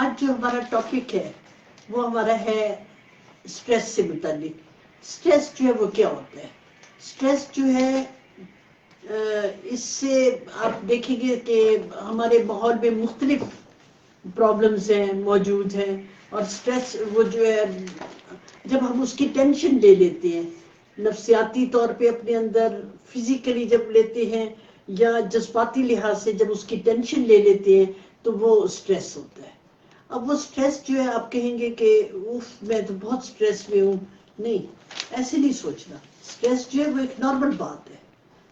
آج جو ہمارا ٹاپک ہے وہ ہمارا ہے اسٹریس سے متعلق. اسٹریس جو ہے وہ کیا ہوتا ہے؟ اسٹریس جو ہے اس سے آپ دیکھیں گے کہ ہمارے ماحول میں مختلف پرابلمز ہیں موجود ہیں. اور اسٹریس وہ جو ہے جب ہم اس کی ٹینشن لے لیتے ہیں نفسیاتی طور پہ اپنے اندر، فزیکلی جب لیتے ہیں یا جذباتی لحاظ سے جب اس کی ٹینشن لے لیتے ہیں تو وہ اسٹریس ہوتا ہے. اب وہ اسٹریس جو ہے آپ کہیں گے کہ اوف میں تو بہت اسٹریس میں ہوں. نہیں، ایسے نہیں سوچنا. اسٹریس جو ہے وہ ایک نارمل بات ہے.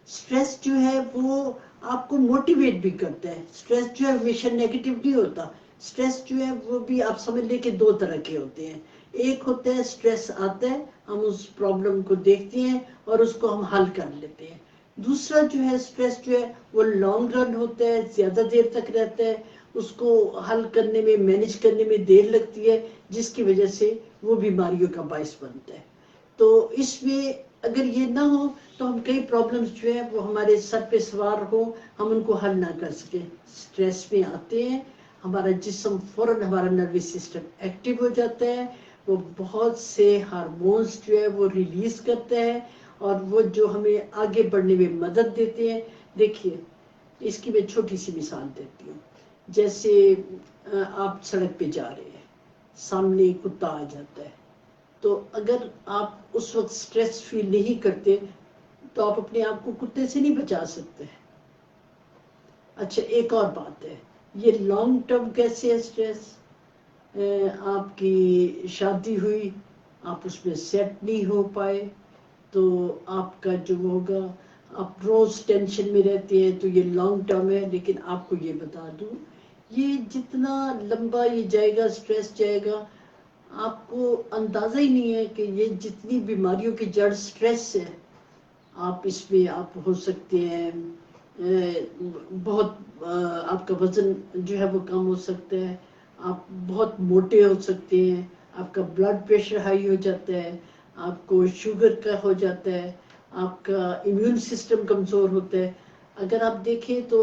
اسٹریس جو ہے وہ آپ کو موٹیویٹ بھی کرتا ہے. اسٹریس جو ہے ہمیشہ نیگیٹو نہیں ہوتا. اسٹریس جو ہے وہ بھی آپ سمجھ لیں کہ دو طرح کے ہوتے ہیں. ایک ہوتا ہے اسٹریس آتا ہے، ہم اس پرابلم کو دیکھتے ہیں اور اس کو ہم حل کر لیتے ہیں. دوسرا جو ہے اسٹریس جو ہے وہ لانگ رن ہوتا ہے، زیادہ دیر تک رہتا ہے، اس کو حل کرنے میں، مینج کرنے میں دیر لگتی ہے، جس کی وجہ سے وہ بیماریوں کا باعث بنتا ہے. تو اس میں اگر یہ نہ ہو تو ہم کئی پرابلمس جو ہیں وہ ہمارے سر پہ سوار ہو، ہم ان کو حل نہ کر سکیں. اسٹریس میں آتے ہیں ہمارا جسم فوراً، ہمارا نروس سسٹم ایکٹیو ہو جاتا ہے، وہ بہت سے ہارمونز جو ہے وہ ریلیز کرتا ہے اور وہ جو ہمیں آگے بڑھنے میں مدد دیتے ہیں. دیکھیے اس کی میں چھوٹی سی مثال دیتی ہوں. جیسے آپ سڑک پہ جا رہے ہیں، سامنے کتا آ جاتا ہے، تو اگر آپ اس وقت اسٹریس فیل نہیں کرتے تو آپ اپنے آپ کو کتے سے نہیں بچا سکتے. اچھا ایک اور بات ہے، یہ لانگ ٹرم کیسے ہے اسٹریس؟ آپ کی شادی ہوئی، آپ اس میں سیٹ نہیں ہو پائے تو آپ کا جو ہوگا، آپ روز ٹینشن میں رہتے ہیں تو یہ لانگ ٹرم ہے. لیکن آپ کو یہ بتا دوں، یہ جتنا لمبا یہ جائے گا، اسٹریس جائے گا، آپ کو اندازہ ہی نہیں ہے کہ یہ جتنی بیماریوں کی جڑ اسٹریس ہے. آپ اس میں آپ ہو سکتے ہیں بہت، آپ کا وزن جو ہے وہ کم ہو سکتا ہے، آپ بہت موٹے ہو سکتے ہیں، آپ کا بلڈ پریشر ہائی ہو جاتا ہے، آپ کو شوگر کا ہو جاتا ہے، آپ کا امیون سسٹم کمزور ہوتا ہے. اگر آپ دیکھیں تو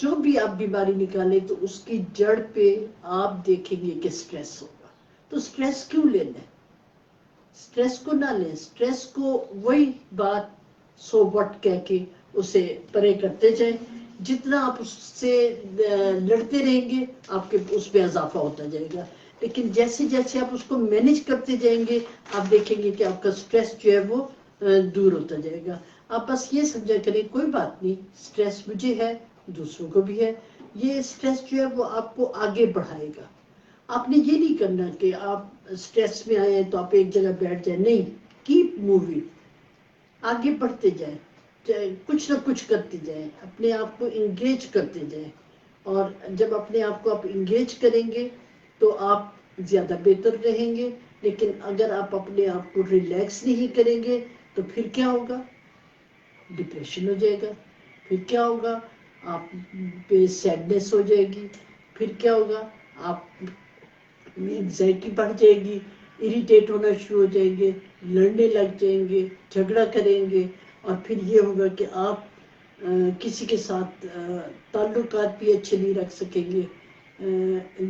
جو بھی آپ بیماری نکالیں تو اس کی جڑ پہ آپ دیکھیں گے کہ اسٹریس ہوگا. تو اسٹریس کیوں لینا ہے؟ اسٹریس کو نہ لیں. اسٹریس کو وہی بات سو وٹ کہہ کے اسے پرے کرتے جائیں. جتنا آپ اس سے لڑتے رہیں گے آپ کے اس پہ اضافہ ہوتا جائے گا. لیکن جیسے جیسے آپ اس کو مینج کرتے جائیں گے آپ دیکھیں گے کہ آپ کا اسٹریس جو ہے وہ دور ہوتا جائے گا. آپ بس یہ سمجھا کریں کوئی بات نہیں، اسٹریس مجھے ہے، دوسروں کو بھی ہے. یہ اسٹریس جو ہے وہ آپ کو آگے بڑھائے گا. آپ نے یہ نہیں کرنا کہ آپ اسٹریس میں آئے تو آپ ایک جگہ بیٹھ جائیں. نہیں، کیپ موونگ، آگے بڑھتے جائیں، کچھ نہ کچھ کرتے جائیں، اپنے آپ کو انگیج کرتے جائیں. اور جب اپنے آپ کو آپ انگیج کریں گے تو آپ زیادہ بہتر رہیں گے. لیکن اگر آپ اپنے آپ کو ریلیکس نہیں کریں گے تو پھر کیا ہوگا؟ ڈپریشن ہو جائے گا. پھر کیا ہوگا؟ آپ پہ سیڈنس ہو جائے گی. پھر کیا ہوگا؟ آپ میں انگزائٹی بڑھ جائے گی، اریٹیٹ ہونا شروع ہو جائیں گے، لڑنے لگ جائیں گے، جھگڑا کریں گے. اور پھر یہ ہوگا کہ آپ کسی کے ساتھ تعلقات بھی اچھے نہیں رکھ سکیں گے.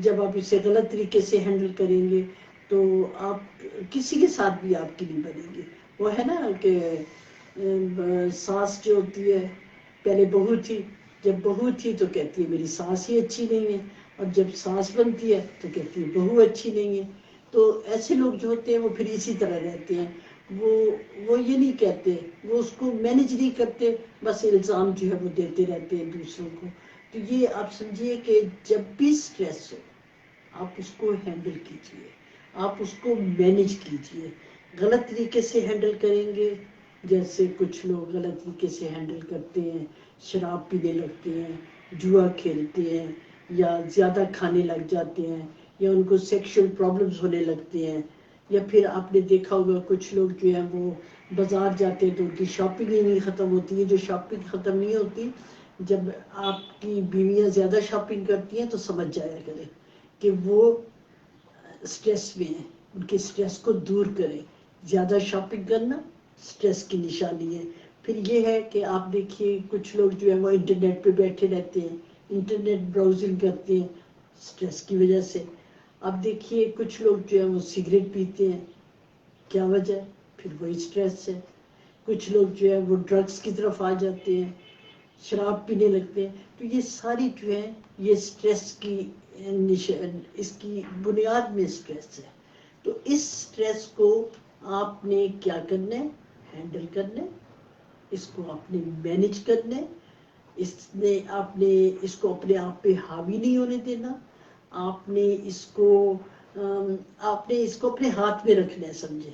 جب آپ اسے غلط طریقے سے ہینڈل کریں گے تو آپ کسی کے ساتھ بھی آپ کی نہیں بنے گی. وہ ہے نا کہ ساس جو ہوتی ہے، پہلے بہو تھی، جب بہو تھی تو کہتی ہے میری ساس ہی اچھی نہیں ہے، اور جب ساس بنتی ہے تو کہتی ہے بہو اچھی نہیں ہے. تو ایسے لوگ جو ہوتے ہیں وہ پھر اسی طرح رہتے ہیں. وہ یہ نہیں کہتے، وہ اس کو مینج نہیں کرتے، بس الزام جو ہے وہ دیتے رہتے ہیں دوسروں کو. تو یہ آپ سمجھیے کہ جب بھی اسٹریس ہو آپ اس کو ہینڈل کیجیے، آپ اس کو مینج کیجیے. غلط طریقے سے ہینڈل کریں گے، جیسے کچھ لوگ غلط طریقے سے ہینڈل کرتے ہیں، شراب پینے لگتے ہیں، جوا کھیلتے ہیں، یا زیادہ کھانے لگ جاتے ہیں، یا ان کو سیکشل پرابلمز ہونے لگتے ہیں. یا پھر آپ نے دیکھا ہوگا کچھ لوگ جو ہیں وہ بازار جاتے ہیں تو ان کی شاپنگ ہی نہیں ختم ہوتی ہے. جو شاپنگ ختم نہیں ہوتی، جب آپ کی بیویاں زیادہ شاپنگ کرتی ہیں تو سمجھ جایا کریں کہ وہ اسٹریس میں ہیں. ان کے اسٹریس کو دور کریں. زیادہ شاپنگ کرنا اسٹریس کی نشانی ہے. پھر یہ ہے کہ آپ دیکھیے کچھ لوگ جو ہیں وہ انٹرنیٹ پہ بیٹھے رہتے ہیں، انٹرنیٹ براؤزنگ کرتے ہیں اسٹریس کی وجہ سے. اب دیکھیے کچھ لوگ جو ہے وہ سگریٹ پیتے ہیں، کیا وجہ ہے؟ پھر وہی سٹریس ہے. کچھ لوگ جو ہے وہ ڈرگس کی طرف آ جاتے ہیں، شراب پینے لگتے ہیں. تو یہ ساری جو ہے یہ سٹریس کی اس کی بنیاد میں سٹریس ہے. تو اس سٹریس کو آپ نے کیا کرنا ہے؟ ہینڈل کرنا ہے، اس کو آپ نے مینج کرنا ہے. آپ نے اس کو اپنے آپ پہ حاوی نہیں ہونے دینا. آپ نے اس کو اپنے ہاتھ میں رکھنا ہے، سمجھے.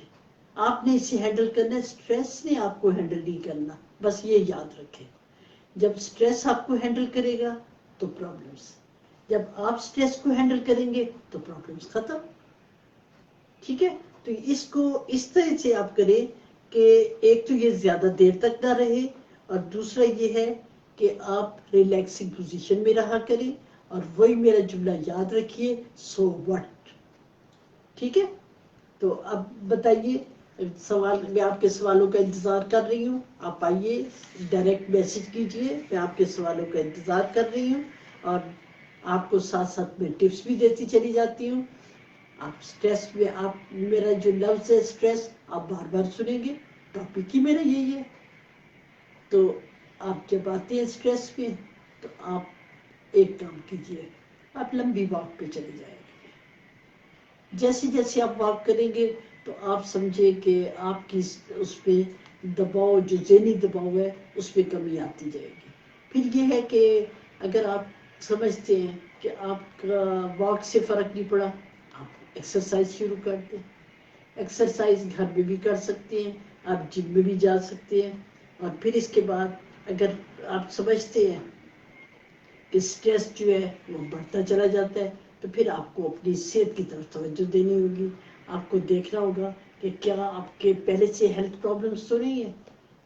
آپ نے اسے ہینڈل کرنا ہے، سٹریس نے آپ کو ہینڈل نہیں کرنا. بس یہ یاد رکھیں، جب سٹریس آپ کو ہینڈل کرے گا تو پرابلمس، جب آپ سٹریس کو ہینڈل کریں گے تو پرابلمس ختم. ٹھیک ہے. تو اس کو اس طرح سے آپ کریں کہ ایک تو یہ زیادہ دیر تک نہ رہے، اور دوسرا یہ ہے کہ آپ ریلیکسنگ پوزیشن میں رہا کریں. اور وہی میرا جملہ یاد رکھیے، سو وٹ. ٹھیک ہے. تو اب بتائیے، سوال، میں آپ کے سوالوں کا انتظار کر رہی ہوں. آپ آئیے، ڈائریکٹ میسج کیجئے، میں آپ کے سوالوں کا انتظار کر رہی ہوں. اور آپ کو ساتھ ساتھ میں ٹپس بھی دیتی چلی جاتی ہوں. آپ سٹریس میں، آپ میرا جو لفظ ہے سٹریس آپ بار بار سنیں گے، ٹاپک ہی میرا یہی ہے. تو آپ جب آتے ہیں سٹریس میں تو آپ ایک کام کیجئے، آپ لمبی واک پہ چلے جائیں گے. جیسے جیسے آپ واک کریں گے تو آپ سمجھے کہ آپ کی اس پہ دباؤ، جو ذہنی دباؤ ہے، اس پہ کمی آتی جائے گی. پھر یہ ہے کہ اگر آپ سمجھتے ہیں کہ آپ کا واک سے فرق نہیں پڑا، آپ ایکسرسائز شروع کر دیں. ایکسرسائز گھر میں بھی کر سکتے ہیں، آپ جم میں بھی جا سکتے ہیں. اور پھر اس کے بعد اگر آپ سمجھتے ہیں کہ سٹریس جو ہے وہ بڑھتا چلا جاتا ہے تو پھر آپ کو اپنی صحت کی طرف توجہ دینی ہوگی. آپ کو دیکھنا ہوگا کہ کیا آپ کے پہلے سے ہیلتھ پرابلمس تو نہیں ہیں.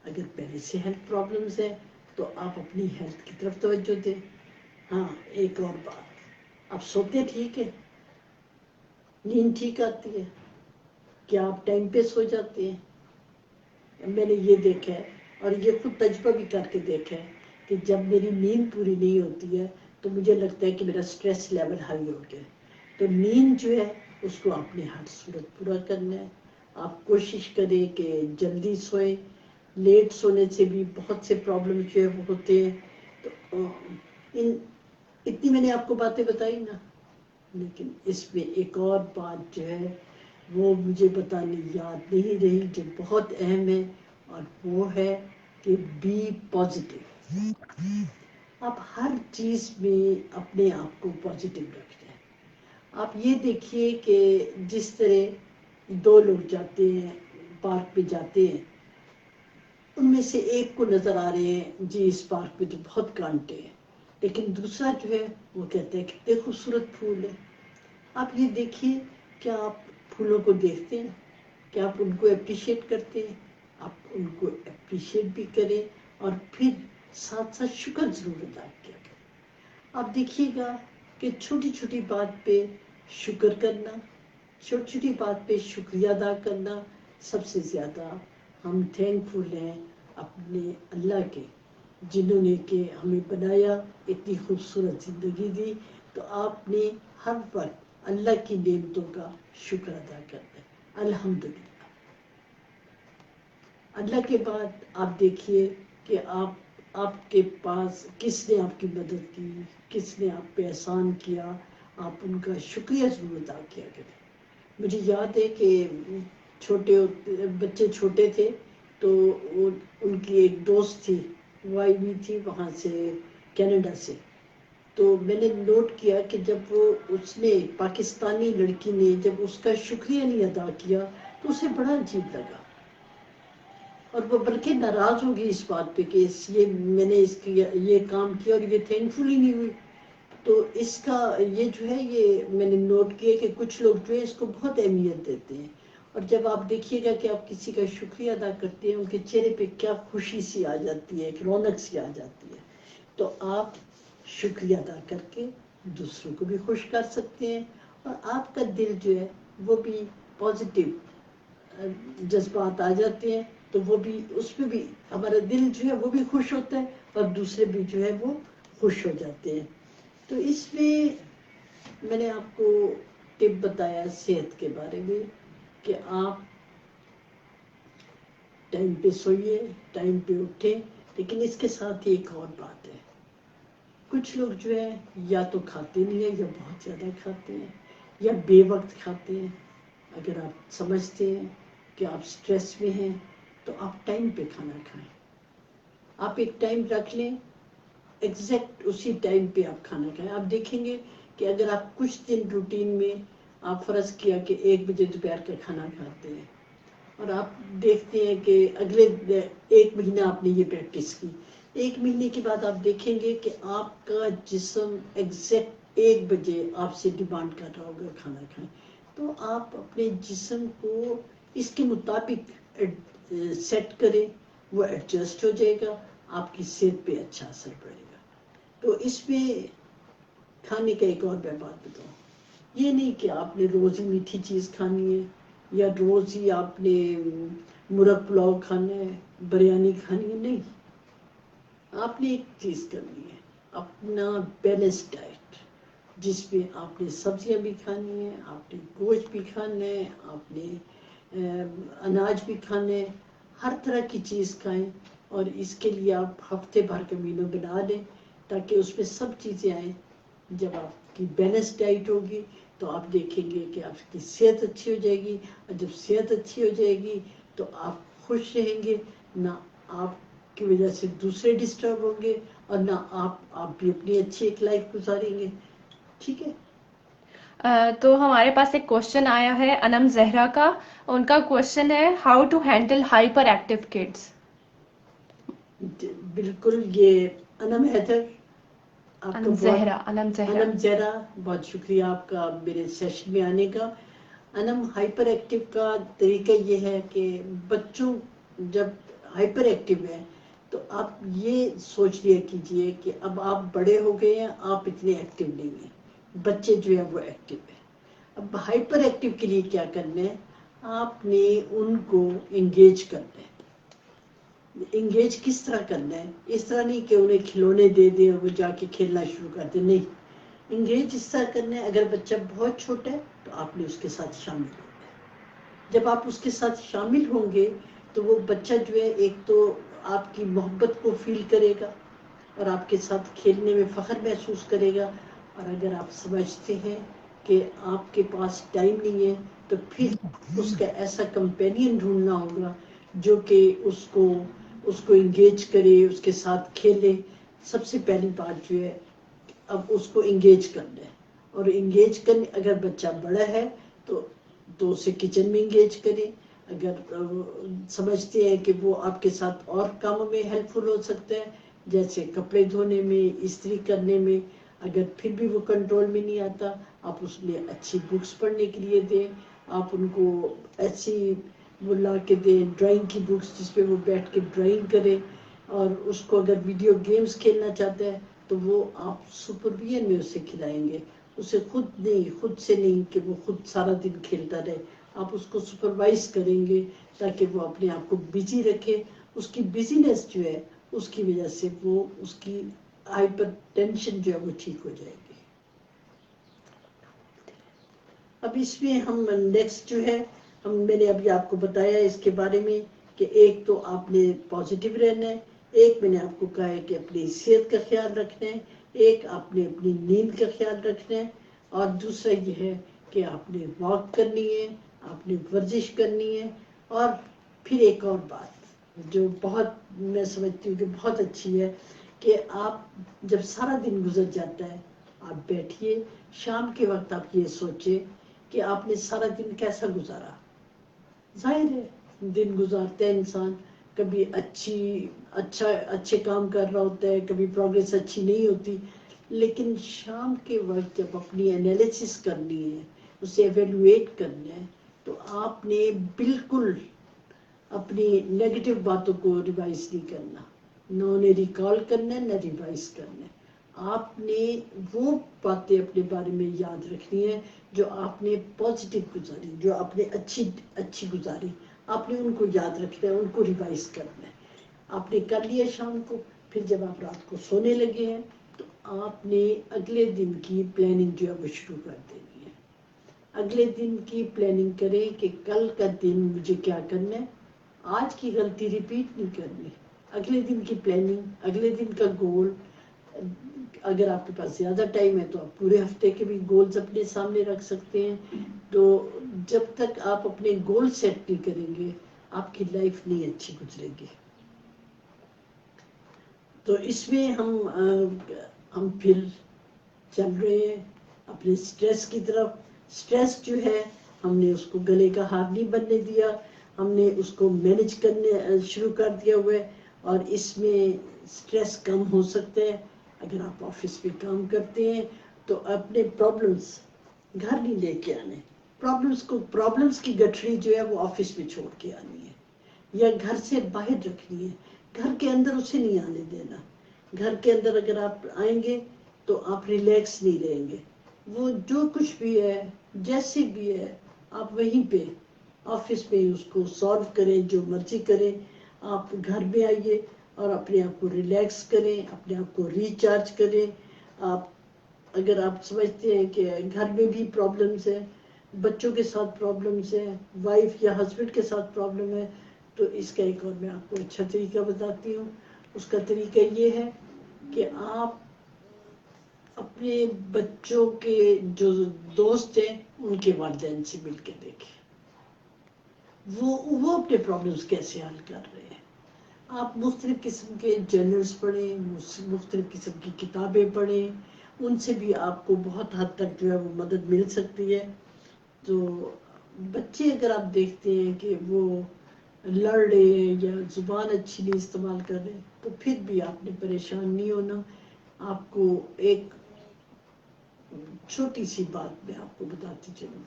اگر پہلے سے ہیلتھ پرابلمس ہیں تو آپ اپنی ہیلتھ کی طرف توجہ دیں. ہاں، ایک اور بات، آپ سوتے ٹھیک ہے؟ نیند ٹھیک آتی ہے؟ کیا آپ ٹائم پہ سو جاتے ہیں؟ میں نے یہ دیکھا ہے اور یہ خود تجربہ بھی کر کے دیکھا ہے کہ جب میری نیند پوری نہیں ہوتی ہے تو مجھے لگتا ہے کہ میرا سٹریس لیول ہائی ہو گیا. تو نیند جو ہے اس کو آپ نے ہر صورت پورا کرنا ہے. آپ کوشش کریں کہ جلدی سوئیں. لیٹ سونے سے بھی بہت سے پرابلم جو ہے وہ ہوتے ہیں. تو اتنی میں نے آپ کو باتیں بتائی نا، لیکن اس میں ایک اور بات جو ہے وہ مجھے بتانی یاد نہیں رہی، جو بہت اہم ہے، اور وہ ہے کہ بی پازیٹیو. آپ ہر چیز میں اپنے آپ کو پازیٹیو رکھتے ہیں. آپ یہ دیکھیے کہ جس طرح دو لوگ جاتے ہیں، پارک پہ جاتے ہیں، ان میں سے ایک کو نظر آ رہے ہیں جی اس پارک میں تو بہت کانٹے ہیں، لیکن دوسرا جو ہے وہ کہتے ہیں کتنے خوبصورت پھول ہیں. آپ یہ دیکھیے، کیا آپ پھولوں کو دیکھتے ہیں؟ کیا آپ ان کو اپریشیٹ کرتے ہیں؟ آپ ان کو اپریشیٹ بھی کریں اور پھر ساتھ ساتھ شکر ضرور ادا کیا کریں. آپ دیکھیے گا کہ چھوٹی چھوٹی بات پہ شکر کرنا، چھوٹی چھوٹی بات پہ شکریہ ادا کرنا، سب سے زیادہ ہم تھینک فل ہیں اپنے اللہ کے، جنہوں نے کہ ہمیں بنایا، اتنی خوبصورت زندگی دی. تو آپ نے ہر وقت اللہ کی نعمتوں کا شکر ادا کرنا ہے. الحمدللہ. اللہ کے بعد آپ دیکھیے کہ آپ کے پاس کس نے آپ کی مدد کی، کس نے آپ پہ احسان کیا، آپ ان کا شکریہ ضرور ادا کیا کریں. مجھے یاد ہے کہ بچے چھوٹے تھے تو ان کی ایک دوست تھی، وہ آئی ہوئی تھی وہاں سے، کینیڈا سے. تو میں نے نوٹ کیا کہ جب اس نے، پاکستانی لڑکی نے جب اس کا شکریہ نہیں ادا کیا تو اسے بڑا عجیب لگا، اور وہ بلکہ ناراض ہوگی اس بات پہ کہ میں نے یہ کام کیا اور یہ تھینک فل ہی نہیں ہوئی. تو اس کا یہ جو ہے، یہ میں نے نوٹ کیا کہ کچھ لوگ جو ہے اس کو بہت اہمیت دیتے ہیں. اور جب آپ دیکھیے گا کہ آپ کسی کا شکریہ ادا کرتے ہیں، ان کے چہرے پہ کیا خوشی سی آ جاتی ہے، ایک رونق سی آ جاتی ہے. تو آپ شکریہ ادا کر کے دوسروں کو بھی خوش کر سکتے ہیں، اور آپ کا دل جو ہے وہ بھی پازیٹیو جذبات آ جاتے ہیں. تو وہ بھی، اس میں بھی ہمارا دل جو ہے وہ بھی خوش ہوتا ہے اور دوسرے بھی جو ہے وہ خوش ہو جاتے ہیں. تو اس میں میں نے آپ کو ٹپ بتایا صحت کے بارے میں کہ آپ ٹائم پہ سوئیے، ٹائم پہ اٹھیں، لیکن اس کے ساتھ ایک اور بات ہے، کچھ لوگ جو ہے یا تو کھاتے نہیں ہیں یا بہت زیادہ کھاتے ہیں یا بے وقت کھاتے ہیں. اگر آپ سمجھتے ہیں کہ آپ سٹریس میں ہیں تو آپ ٹائم پہ کھانا کھائیں. آپ ایک ٹائم رکھ لیں، ایگزیکٹ اسی ٹائم پہ آپ کھانا کھائیں. آپ دیکھیں گے کہ اگر آپ کچھ دن روٹین میں آپ فرض کیا کہ 1 بجے دوپہر کا کھانا کھاتے ہیں اور آپ دیکھتے ہیں کہ اگلے 1 مہینہ آپ نے یہ پریکٹس کی، 1 مہینے کے بعد آپ دیکھیں گے کہ آپ کا جسم ایگزیکٹ 1 بجے آپ سے ڈیمانڈ کر رہا ہوگا کھانا کھائیں. تو آپ اپنے جسم کو اس کے مطابق سیٹ کریں، وہ ایڈجسٹ ہو جائے گا، آپ کی صحت پہ اچھا اثر پڑے گا. تو اس میں کھانے کا ایک اور میں بات بتاؤں، یہ نہیں کہ آپ نے روز ہی میٹھی چیز کھانی ہے یا روز ہی آپ نے مرغ پلاؤ کھانا ہے، بریانی کھانی ہے. نہیں، آپ نے ایک چیز کرنی ہے، اپنا بیلنس ڈائٹ، جس میں آپ نے سبزیاں بھی کھانی ہیں، آپ نے گوشت بھی کھانا ہے، آپ نے اناج بھی کھانا ہے. ہر طرح کی چیز کھائیں، اور اس کے لیے آپ ہفتے بھر کا مینو بنا لیں تاکہ اس میں سب چیزیں آئیں. جب آپ کی بیلنس ڈائٹ ہوگی تو آپ دیکھیں گے کہ آپ کی صحت اچھی ہو جائے گی، اور جب صحت اچھی ہو جائے گی تو آپ خوش رہیں گے، نہ آپ کی وجہ سے دوسرے ڈسٹرب ہوں گے، اور نہ آپ بھی اپنی اچھی ایک لائف گزاریں گے. ٹھیک ہے؟ تو ہمارے پاس ایک کوشچن آیا ہے انم زہرا کا. ان کا کوشچن ہے how to handle hyperactive kids. بالکل. یہ انم حیدر، آپ کا انم زہرا، انم بہت زہرا. انم زہرا بہت شکریہ آپ کا میرے سیشن میں آنے کا. انم ہائپر ایکٹیو کا طریقہ یہ ہے کہ بچوں جب ہائپر ایکٹیو ہے تو آپ یہ سوچ لیا کیجئے کہ اب آپ بڑے ہو گئے ہیں، آپ اتنے ایکٹیو نہیں ہیں. بچے جو ہے وہ ایکٹیو ہے. اب ہائپر ایکٹیو کے لیے کیا کرنا ہے، آپ نے ان کو انگیج کرنا ہے. انگیج کس طرح کرنا ہے؟ اس طرح نہیں کہ انہیں کھلونے دے دیں اور وہ جا کے کھیلنا شروع کر دیں. نہیں، انگیج اس طرح کرنا ہے، اگر بچہ بہت چھوٹا ہے تو آپ نے اس کے ساتھ شامل ہونا ہے. جب آپ اس کے ساتھ شامل ہوں گے تو وہ بچہ جو ہے ایک تو آپ کی محبت کو فیل کرے گا اور آپ کے ساتھ کھیلنے میں فخر محسوس کرے گا. اور اگر آپ سمجھتے ہیں کہ آپ کے پاس ٹائم نہیں ہے تو پھر اس کا ایسا کمپینین ڈھونڈنا ہوگا جو کہ اس کو انگیج کرے، اس کے ساتھ کھیلے. سب سے پہلی بات جو ہے اب اس کو انگیج کرنا ہے. اور انگیج کرنے، اگر بچہ بڑا ہے تو اسے کچن میں انگیج کریں. اگر سمجھتے ہیں کہ وہ آپ کے ساتھ اور کاموں میں ہیلپ فل ہو سکتا ہے، جیسے کپڑے دھونے میں، استری کرنے میں، اگر پھر بھی وہ کنٹرول میں نہیں آتا، آپ اس میں اچھی بکس پڑھنے کے لیے دیں. آپ ان کو ایسی وہ لا کے دیں ڈرائنگ کی بکس جس پہ وہ بیٹھ کے ڈرائنگ کرے. اور اس کو اگر ویڈیو گیمز کھیلنا چاہتا ہے تو وہ آپ سپرویژن میں اسے کھلائیں گے، اسے خود سے نہیں کہ وہ خود سارا دن کھیلتا رہے. آپ اس کو سپروائز کریں گے تاکہ وہ اپنے آپ کو بزی رکھے. اس کی بزینس جو ہے اس کی وجہ سے وہ اس کی ہائپر ٹینشن جو ہے وہ ٹھیک ہو جائے گی. اب اس میں ہم نیکسٹ جو ہے میں نے ابھی آپ کو بتایا اس کے بارے میں کہ ایک تو آپ نے پازیٹیو رہنا ہے، ایک میں نے آپ کو کہا ہے کہ اپنی صحت کا خیال رکھنا ہے، ایک آپ نے اپنی نیند کا خیال رکھنا ہے، اور دوسرا یہ ہے کہ آپ نے واک کرنی ہے، آپ نے ورزش کرنی ہے. اور پھر ایک اور بات جو بہت میں سمجھتی ہوں کہ بہت اچھی ہے کہ آپ جب سارا دن گزر جاتا ہے آپ بیٹھیے، شام کے وقت آپ یہ سوچیں کہ آپ نے سارا دن کیسا گزارا. ظاہر ہے دن گزارتا ہے انسان، کبھی اچھے کام کر رہا ہوتا ہے، کبھی پروگریس اچھی نہیں ہوتی، لیکن شام کے وقت جب اپنی انالیسس کرنی ہے، اسے ایویلویٹ کرنا ہے، تو آپ نے بالکل اپنی نیگیٹو باتوں کو ریوائز نہیں کرنا، نہ انہیں ریکال کرنا ہے نہ ریوائز کرنا ہے. آپ نے وہ باتیں اپنے بارے میں یاد رکھنی ہے جو آپ نے پازیٹیو گزاری، جو آپ نے اچھی گزاری، آپ نے ان کو یاد رکھنا ہے، ان کو ریوائز کرنا ہے. آپ نے کر لیا شام کو، پھر جب آپ رات کو سونے لگے ہیں تو آپ نے اگلے دن کی پلاننگ جو ہے وہ شروع کر دینی ہے. اگلے دن کی پلاننگ کریں کہ کل کا دن مجھے کیا کرنا ہے، آج کی غلطی ریپیٹ نہیں کرنی. اگلے دن کی پلاننگ، اگلے دن کا گول. اگر آپ کے پاس زیادہ ٹائم ہے تو آپ پورے ہفتے کے بھی گولز اپنے سامنے رکھ سکتے ہیں. تو جب تک آپ اپنے گول سیٹ نہیں کریں گے آپ کی لائف نہیں اچھی گزرے گی. تو اس میں ہم پھر چل رہے ہیں اپنے سٹریس کی طرف. سٹریس جو ہے ہم نے اس کو گلے کا ہار نہیں بننے دیا، ہم نے اس کو مینج کرنے شروع کر دیا ہوا ہے. اور اس میں سٹریس کم ہو سکتا ہے اگر آپ آفس میں کام کرتے ہیں تو اپنے پرابلمس گھر نہیں لے کے آنے. پرابلمس کی گٹھڑی جو ہے وہ آفس میں چھوڑ کے آنی ہے یا گھر سے باہر رکھنی ہے. گھر کے اندر اسے نہیں آنے دینا. گھر کے اندر اگر آپ آئیں گے تو آپ ریلیکس نہیں رہیں گے. وہ جو کچھ بھی ہے جیسی بھی ہے آپ وہیں پہ آفس میں اس کو سالو کریں، جو مرضی کریں. آپ گھر میں آئیے اور اپنے آپ کو ریلیکس کریں، اپنے آپ کو ریچارج کریں. اگر آپ سمجھتے ہیں کہ گھر میں بھی پرابلمس ہیں، بچوں کے ساتھ پرابلمس ہیں، وائف یا ہسبینڈ کے ساتھ پرابلم ہے، تو اس کا ایک اور میں آپ کو اچھا طریقہ بتاتی ہوں. اس کا طریقہ یہ ہے کہ آپ اپنے بچوں کے جو دوست ہیں ان کے والدین سے مل کے دیکھیں وہ اپنے پرابلمس کیسے حل کر رہے ہیں. آپ مختلف قسم کے جرنلز پڑھیں، مختلف قسم کی کتابیں پڑھیں، ان سے بھی آپ کو بہت حد تک جو ہے وہ مدد مل سکتی ہے. تو بچے اگر آپ دیکھتے ہیں کہ وہ لڑ رہے ہیں یا زبان اچھی نہیں استعمال کر رہے تو پھر بھی آپ نے پریشان نہیں ہونا. آپ کو ایک چھوٹی سی بات میں آپ کو بتاتی چلوں،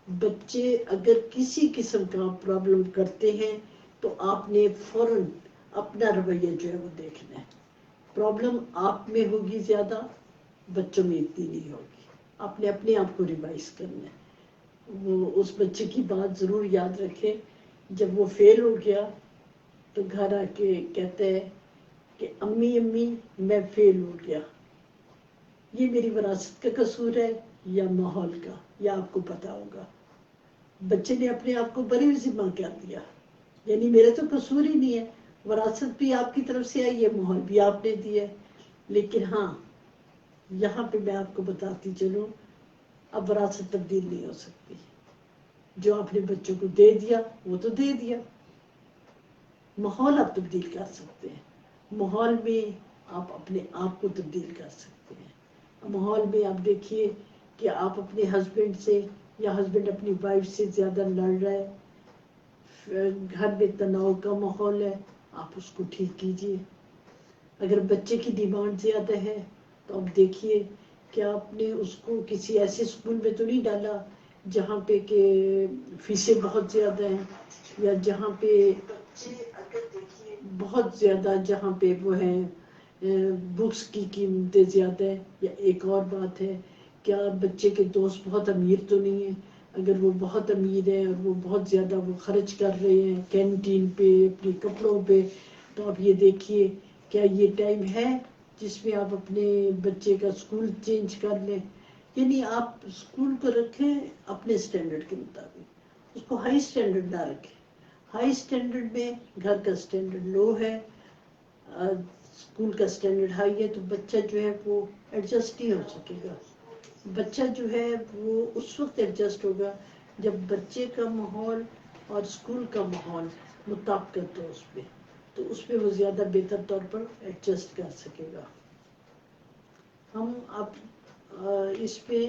بچے اگر کسی قسم کا پرابلم کرتے ہیں تو آپ نے فوراً اپنا رویہ جو ہے وہ دیکھنا ہے. پرابلم آپ میں ہوگی زیادہ، بچوں میں اتنی نہیں ہوگی. آپ نے اپنے آپ کو ریوائز کرنا ہے. وہ اس بچے کی بات ضرور یاد رکھے جب وہ فیل ہو گیا تو گھر آ کے کہتا ہے کہ امی امی میں فیل ہو گیا، یہ میری وراثت کا قصور ہے یا ماحول کا، یا آپ کو پتا ہوگا. بچے نے اپنے آپ کو بری ذمہ کر دیا، یعنی میرا تو قصور ہی نہیں ہے، وراثت بھی آپ کی طرف سے آئی ہے، ماحول بھی آپ نے دیا ہے. لیکن ہاں یہاں پہ میں آپ کو بتاتی چلوں اب وراثت تبدیل نہیں ہو سکتی. جو آپ نے بچوں کو دے دیا وہ تو دے دیا. ماحول آپ تبدیل کر سکتے ہیں، ماحول میں آپ اپنے آپ کو تبدیل کر سکتے ہیں. ماحول میں آپ دیکھیے کہ آپ اپنے ہسبینڈ سے یا ہسبینڈ اپنی وائف سے زیادہ لڑ رہا ہے، گھر میں تناؤ کا ماحول ہے، آپ اس کو ٹھیک کیجیے. اگر بچے کی ڈیمانڈ زیادہ ہے تو آپ دیکھیے کہ آپ نے اس کو کسی ایسے اسکول میں تو نہیں ڈالا جہاں پہ کہ فیسیں بہت زیادہ ہیں، یا جہاں پہ بہت زیادہ جہاں پہ وہ ہیں بکس کی قیمتیں زیادہ ہیں. یا ایک اور بات ہے کیا بچے کے دوست بہت امیر تو نہیں ہیں. اگر وہ بہت امیر ہیں اور وہ بہت زیادہ وہ خرچ کر رہے ہیں کینٹین پہ، اپنے کپڑوں پہ، تو آپ یہ دیکھیے کیا یہ ٹائم ہے جس میں آپ اپنے بچے کا اسکول چینج کر لیں. یعنی آپ اسکول کو رکھیں اپنے اسٹینڈرڈ کے مطابق، اس کو ہائی اسٹینڈرڈ نہ رکھیں. ہائی اسٹینڈرڈ میں گھر کا اسٹینڈرڈ لو ہے، اسکول کا اسٹینڈرڈ ہائی ہے، تو بچہ جو ہے وہ ایڈجسٹ نہیں ہو سکے گا. بچہ جو ہے وہ اس وقت ایڈجسٹ ہوگا جب بچے کا ماحول اور اسکول کا ماحول مطابقت ہو اس پہ، تو اس پہ وہ زیادہ بہتر طور پر ایڈجسٹ کر سکے گا. ہم اب اس پہ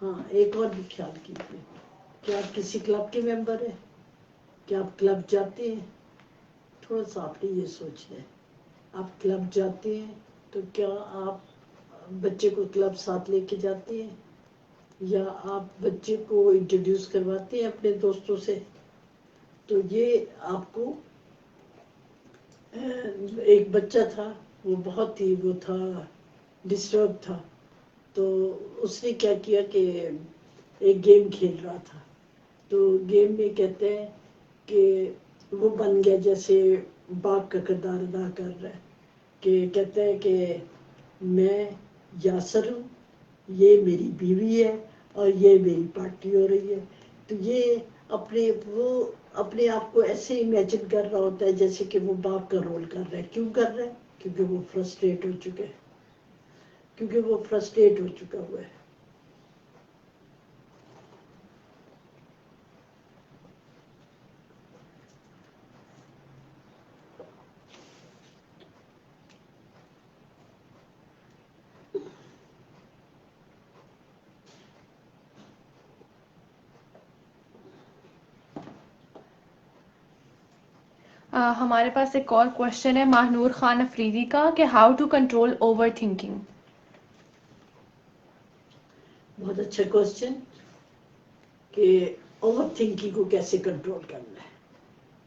ہاں ایک اور بھی خیال کیجیے کہ آپ کسی کلب کے ممبر ہیں، کیا آپ کلب جاتے ہیں. تھوڑا سا آپ نے یہ سوچنا ہے، آپ کلب جاتے ہیں تو کیا آپ بچے کو کلب ساتھ لے کے جاتے ہیں، یا آپ بچے کو انٹروڈیوس کرواتے ہیں اپنے دوستوں سے. تو یہ آپ کو ایک بچہ تھا وہ بہت ہی وہ تھا ڈسٹرب تھا، تو اس نے کیا کیا کہ ایک گیم کھیل رہا تھا، تو گیم میں کہتے ہیں کہ وہ بن گیا جیسے باپ کا کردار ادا کر رہا ہے، کہ کہتا ہے کہ میں یاسر ہوں یہ میری بیوی ہے اور یہ میری پارٹی ہو رہی ہے. تو یہ اپنے آپ کو ایسے امیجن کر رہا ہوتا ہے جیسے کہ وہ باپ کا رول کر رہا ہے. کیوں کر رہا ہے؟ کیونکہ وہ فرسٹریٹ ہو چکا ہے، کیونکہ وہ فرسٹریٹ ہو چکا ہوا ہے. ہمارے پاس ایک اور کوشچن ہے ماہنور خان افریدی کا کہ how to control overthinking. بہت اچھا کوشچن کہ اوور تھنکنگ کو کیسے کنٹرول کرنا ہے.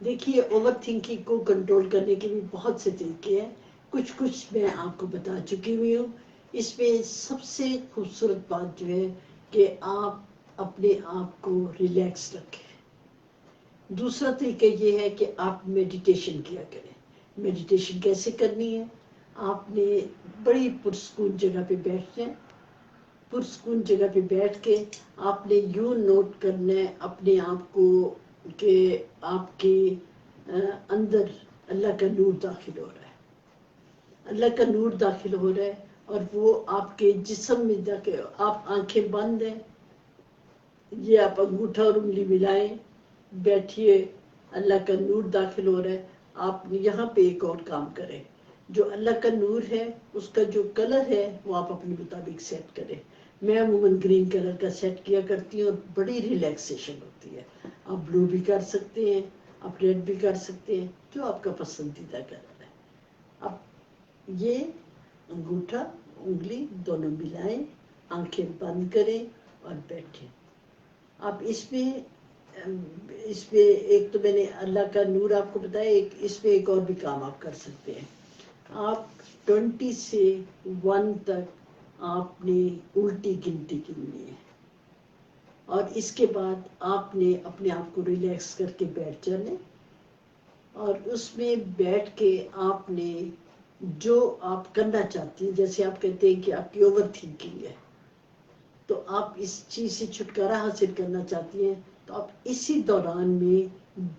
دیکھیے اوور تھنکنگ کو کنٹرول کرنے کے بھی بہت سے طریقے ہیں. کچھ میں آپ کو بتا چکی ہوئی ہوں. اس میں سب سے خوبصورت بات جو ہے کہ آپ اپنے آپ کو ریلیکس رکھیں. دوسرا طریقہ یہ ہے کہ آپ میڈیٹیشن کیا کریں. میڈیٹیشن کیسے کرنی ہے؟ آپ نے بڑی پرسکون جگہ پہ بیٹھ جائیں. پرسکون جگہ پہ بیٹھ کے آپ نے یوں نوٹ کرنا ہے اپنے آپ کو کہ آپ کے اندر اللہ کا نور داخل ہو رہا ہے. اللہ کا نور داخل ہو رہا ہے اور وہ آپ کے جسم میں داخل. آپ آنکھیں بند ہیں، یہ آپ انگوٹھا اور انگلی ملائیں، بیٹھیے، اللہ کا نور داخل ہو رہا ہے. آپ یہاں پہ ایک اور کام کریں. جو اللہ کا نور ہے اس کا جو کلر ہے وہ آپ اپنے مطابق سیٹ کریں. میں عموماً گرین کلر کا سیٹ کیا کرتی ہوں اور بڑی ریلیکسیشن ہوتی ہے. آپ بلو بھی کر سکتے ہیں، آپ ریڈ بھی کر سکتے ہیں، جو آپ کا پسندیدہ کلر ہے. اب یہ انگوٹھا انگلی دونوں ملائیں، آنکھیں بند کریں اور بیٹھیں. آپ اس میں ایک تو میں نے اللہ کا نور آپ کو بتایا، اس میں ایک اور بھی کام آپ کر سکتے ہیں. آپ 20 سے 1 تک آپ نے الٹی گنتی گننی ہے اور اس کے بعد آپ نے اپنے آپ کو ریلیکس کر کے بیٹھ جانا. اور اس میں بیٹھ کے آپ نے جو آپ کرنا چاہتی ہیں، جیسے آپ کہتے ہیں کہ آپ کی اوور تھنکنگ ہے تو آپ اس چیز سے چھٹکارا حاصل کرنا چاہتی ہیں، تو آپ اسی دوران میں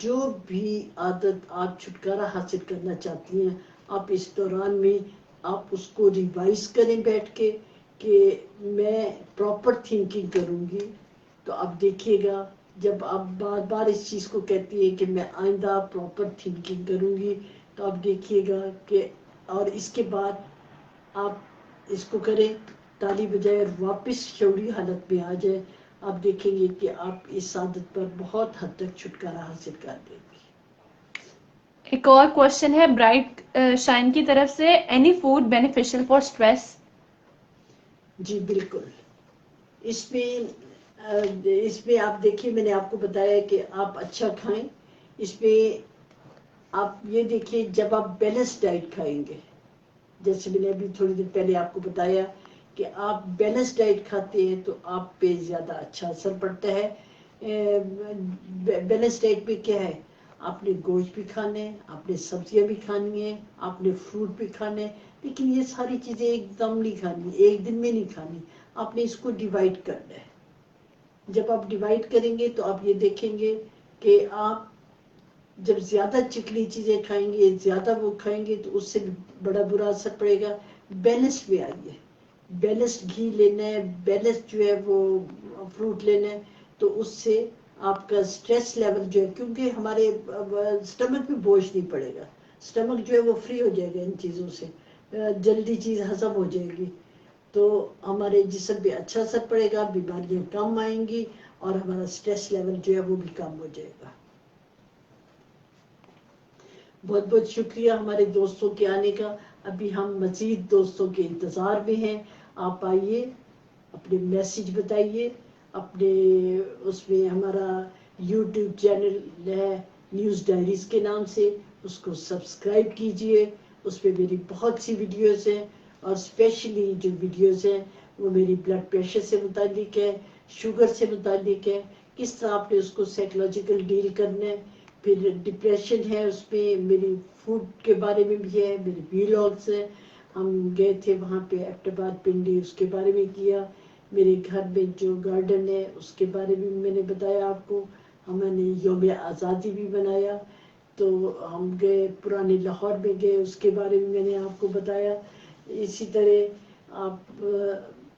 جو بھی عادت آپ چھٹکارا حاصل کرنا چاہتی ہیں آپ اس دوران میں آپ اس کو ریوائز کریں بیٹھ کے کہ میں پراپر تھنکنگ کروں گی. تو آپ دیکھیے گا جب آپ بار بار اس چیز کو کہتی ہیں کہ میں آئندہ پراپر تھنکنگ کروں گی تو آپ دیکھیے گا کہ اور اس کے بعد آپ اس کو کریں تالی بجائے اور واپس شعوری حالت میں آ جائے. آپ دیکھیں گے کہ آپ اس عادت پر بہت حد تک چھٹکارا حاصل کر دیں گے. ایک اور کوشچن ہے برائٹ شائن کی طرف سے any food beneficial for stress. جی بالکل. اس میں آپ دیکھیے میں نے آپ کو بتایا کہ آپ اچھا کھائیں. اس میں آپ یہ دیکھیے جب آپ بیلنس ڈائٹ کھائیں گے، جیسے میں نے ابھی تھوڑی دیر پہلے آپ کو بتایا کہ آپ بیلنس ڈائٹ کھاتے ہیں تو آپ پہ زیادہ اچھا اثر پڑتا ہے. بیلنس ڈائٹ پہ کیا ہے؟ آپ نے گوشت بھی کھانے ہیں، آپ نے سبزیاں بھی کھانی ہیں، آپ نے فروٹ بھی کھانے ہیں، لیکن یہ ساری چیزیں ایک دم نہیں کھانی، ایک دن میں نہیں کھانی. آپ نے اس کو ڈیوائڈ کرنا ہے. جب آپ ڈیوائڈ کریں گے تو آپ یہ دیکھیں گے کہ آپ جب زیادہ چکنی چیزیں کھائیں گے، زیادہ وہ کھائیں گے تو اس سے بھی بڑا برا اثر پڑے گا. بیلنس میں آئیے، بیلنس گھی لینا ہے، بیلنس جو ہے وہ فروٹ لینا ہے. تو اس سے آپ کا سٹریس لیول جو ہے، کیونکہ ہمارے سٹمک میں بوجھ نہیں پڑے گا. سٹمک جو ہے وہ فری ہو جائے گا ان چیزوں سے، جلدی چیز ہضم ہو جائے گی. تو ہمارے جسم پہ اچھا اثر پڑے گا، بیماریاں کم آئیں گی اور ہمارا سٹریس لیول جو ہے وہ بھی کم ہو جائے گا. بہت بہت شکریہ ہمارے دوستوں کے آنے کا. ابھی ہم مزید دوستوں کے انتظار میں ہیں. آپ آئیے، اپنے میسج بتائیے. اپنے اس میں ہمارا یوٹیوب چینل ہے نیوز ڈائریز کے نام سے، اس کو سبسکرائب کیجئے. اس پہ میری بہت سی ویڈیوز ہیں اور اسپیشلی جو ویڈیوز ہیں وہ میری بلڈ پریشر سے متعلق ہے، شوگر سے متعلق ہے، کس طرح آپ نے اس کو سائیکولوجیکل ڈیل کرنا ہے. پھر ڈپریشن ہے، اس پہ میری فوڈ کے بارے میں بھی ہے، میری ویلاگس ہیں. ہم گئے تھے وہاں پہ ایبٹ آباد پنڈی، اس کے بارے میں کیا. میرے گھر میں جو گارڈن ہے اس کے بارے میں میں نے بتایا آپ کو. ہم نے یوم آزادی بھی بنایا, تو ہم گئے پرانے لاہور میں گئے, اس کے بارے میں میں نے آپ کو بتایا. اسی طرح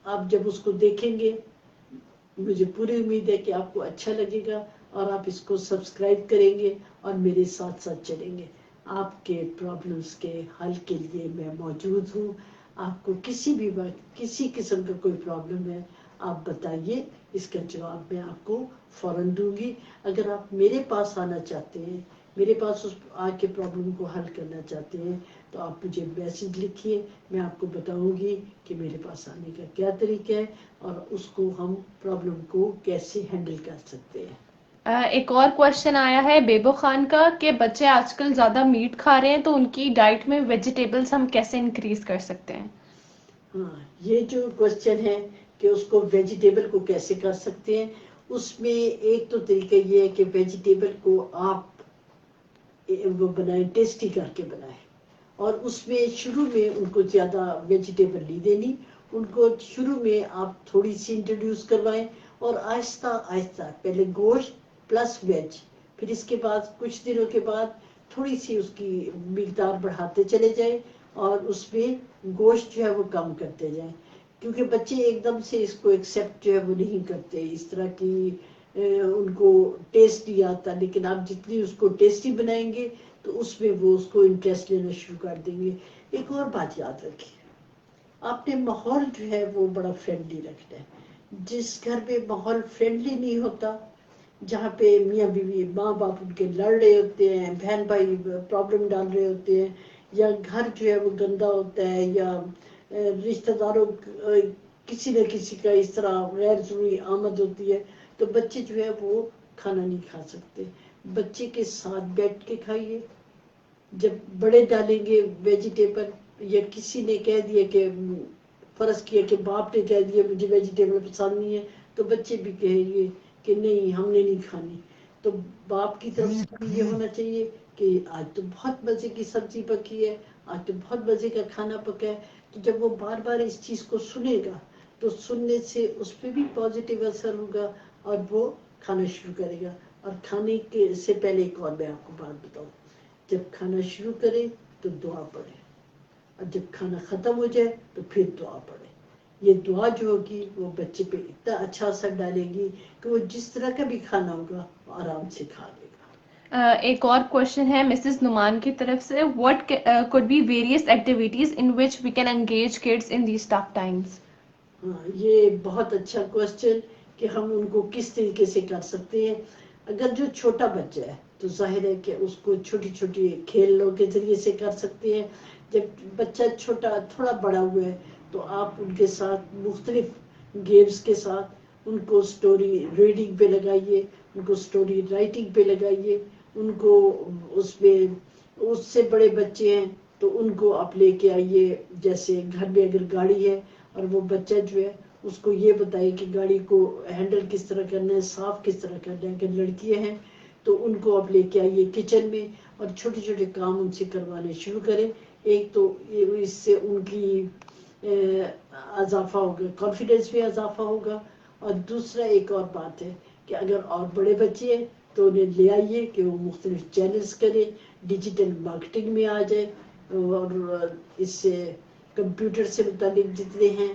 آپ جب اس کو دیکھیں گے, مجھے پوری امید ہے کہ آپ کو اچھا لگے گا اور آپ اس کو سبسکرائب کریں گے اور میرے ساتھ ساتھ چلیں گے. آپ کے پرابلمس کے حل کے لیے میں موجود ہوں. آپ کو کسی بھی وقت کسی قسم کا کوئی پرابلم ہے آپ بتائیے, اس کا جواب میں آپ کو فوراً دوں گی. اگر آپ میرے پاس آنا چاہتے ہیں, میرے پاس اس آ کے پرابلم کو حل کرنا چاہتے ہیں, تو آپ مجھے میسج لکھیے, میں آپ کو بتاؤں گی کہ میرے پاس آنے کا کیا طریقہ ہے اور اس کو ہم پرابلم کو کیسے ہینڈل کر سکتے ہیں. ایک اور کوشچن آیا ہے بیبو خان کا کہ بچے آج کل زیادہ میٹ کھا رہے ہیں تو ان کی ڈائٹ میں ویجیٹیبلز ہم کیسے انکریز کر سکتے ہیں. ہاں, یہ جو کوشچن ہے کہ اس کو ویجیٹیبل کو کیسے کر سکتے ہیں, اس میں ایک تو طریقہ یہ ہے کہ ویجیٹیبل کو آپ وہ بنائیں, ٹیسٹی کر کے بنائیں, اور اس میں شروع میں ان کو زیادہ ویجیٹیبل نہیں دینی. ان کو شروع میں آپ تھوڑی سی انٹروڈیوس کروائیں اور آہستہ آہستہ پہلے گوشت پلس ویج, پھر اس کے بعد کچھ دنوں کے بعد تھوڑی سی اس کی مقدار بڑھاتے چلے جائیں اور اس میں گوشت جو ہے وہ کم کرتے جائیں, کیونکہ بچے ایک دم سے اس کو ایکسیپٹ جو ہے وہ نہیں کرتے, اس طرح کی ان کو ٹیسٹ نہیں آتا. لیکن آپ جتنی اس کو ٹیسٹی بنائیں گے تو اس میں وہ اس کو انٹرسٹ لینا شروع کر دیں گے. ایک اور بات یاد رکھیے, آپ نے ماحول جو ہے وہ بڑا فرینڈلی رکھنا ہے. جس گھر میں ماحول فرینڈلی نہیں ہوتا, جہاں پہ میاں بیوی ماں باپ ان کے لڑ رہے ہوتے ہیں, بہن بھائی پرابلم ڈال رہے ہوتے ہیں, یا گھر جو ہے وہ گندا ہوتا ہے, یا رشتہ داروں کسی نہ کسی کا اس طرح غیر ضروری آمد ہوتی ہے, تو بچے جو ہے وہ کھانا نہیں کھا سکتے. بچے کے ساتھ بیٹھ کے کھائیے. جب بڑے ڈالیں گے ویجیٹیبل, یا کسی نے کہہ دیا کہ فرض کیا کہ باپ نے کہہ دیا مجھے ویجیٹیبل پسند نہیں ہے, تو بچے بھی کہیں گے کہ نہیں ہم نے نہیں کھانی. تو باپ کی طرف سے بھی یہ ہونا چاہیے کہ آج تو بہت مزے کی سبزی پکی ہے, آج تو بہت مزے کا کھانا پکا ہے. تو جب وہ بار بار اس چیز کو سنے گا تو سننے سے اس پہ بھی پازیٹیو اثر ہوگا اور وہ کھانا شروع کرے گا. اور کھانے کے سے پہلے ایک اور میں آپ کو بات بتاؤں, جب کھانا شروع کرے تو دعا پڑھے, اور جب کھانا ختم ہو جائے تو پھر دعا پڑھے. یہ دعا جو ہوگی وہ بچے پہ اتنا اچھا اثر ڈالے گی کہ وہ جس طرح کا بھی کھانا ہوگا وہ آرام سے کھا لے گا. ایک اور کوشچن ہے مسز نعمان کی طرف سے, what could be various activities in which we can engage kids in these tough times. ہاں, یہ بہت اچھا کوشچن کہ ہم ان کو کس طریقے سے کر سکتے ہیں. اگر جو چھوٹا بچہ ہے تو ظاہر ہے کہ اس کو چھوٹی چھوٹی کھیلوں کے ذریعے سے کر سکتے ہیں. جب بچہ چھوٹا تھوڑا بڑا ہوا ہے تو آپ ان کے ساتھ مختلف گیمز کے ساتھ ان کو سٹوری ریڈنگ پہ لگائیے, ان کو سٹوری رائٹنگ پہ لگائیے. ان کو اس میں اس سے بڑے بچے ہیں تو ان کو آپ لے کے آئیے, جیسے گھر میں اگر گاڑی ہے اور وہ بچہ جو ہے اس کو یہ بتائے کہ گاڑی کو ہینڈل کس طرح کرنا ہے, صاف کس طرح کرنا ہے. اگر لڑکیاں ہیں تو ان کو آپ لے کے آئیے کچن میں اور چھوٹے چھوٹے کام ان سے کروانے شروع کریں. ایک تو اس سے ان کی اضافہ ہوگا, کانفیڈنس میں اضافہ ہوگا. اور دوسرا ایک اور بات ہے کہ اگر اور بڑے بچے ہیں تو انہیں لے آئیے کہ وہ مختلف چینلز کریں, ڈیجیٹل مارکیٹنگ میں آ جائے, اور اس سے کمپیوٹر سے متعلق جتنے ہیں,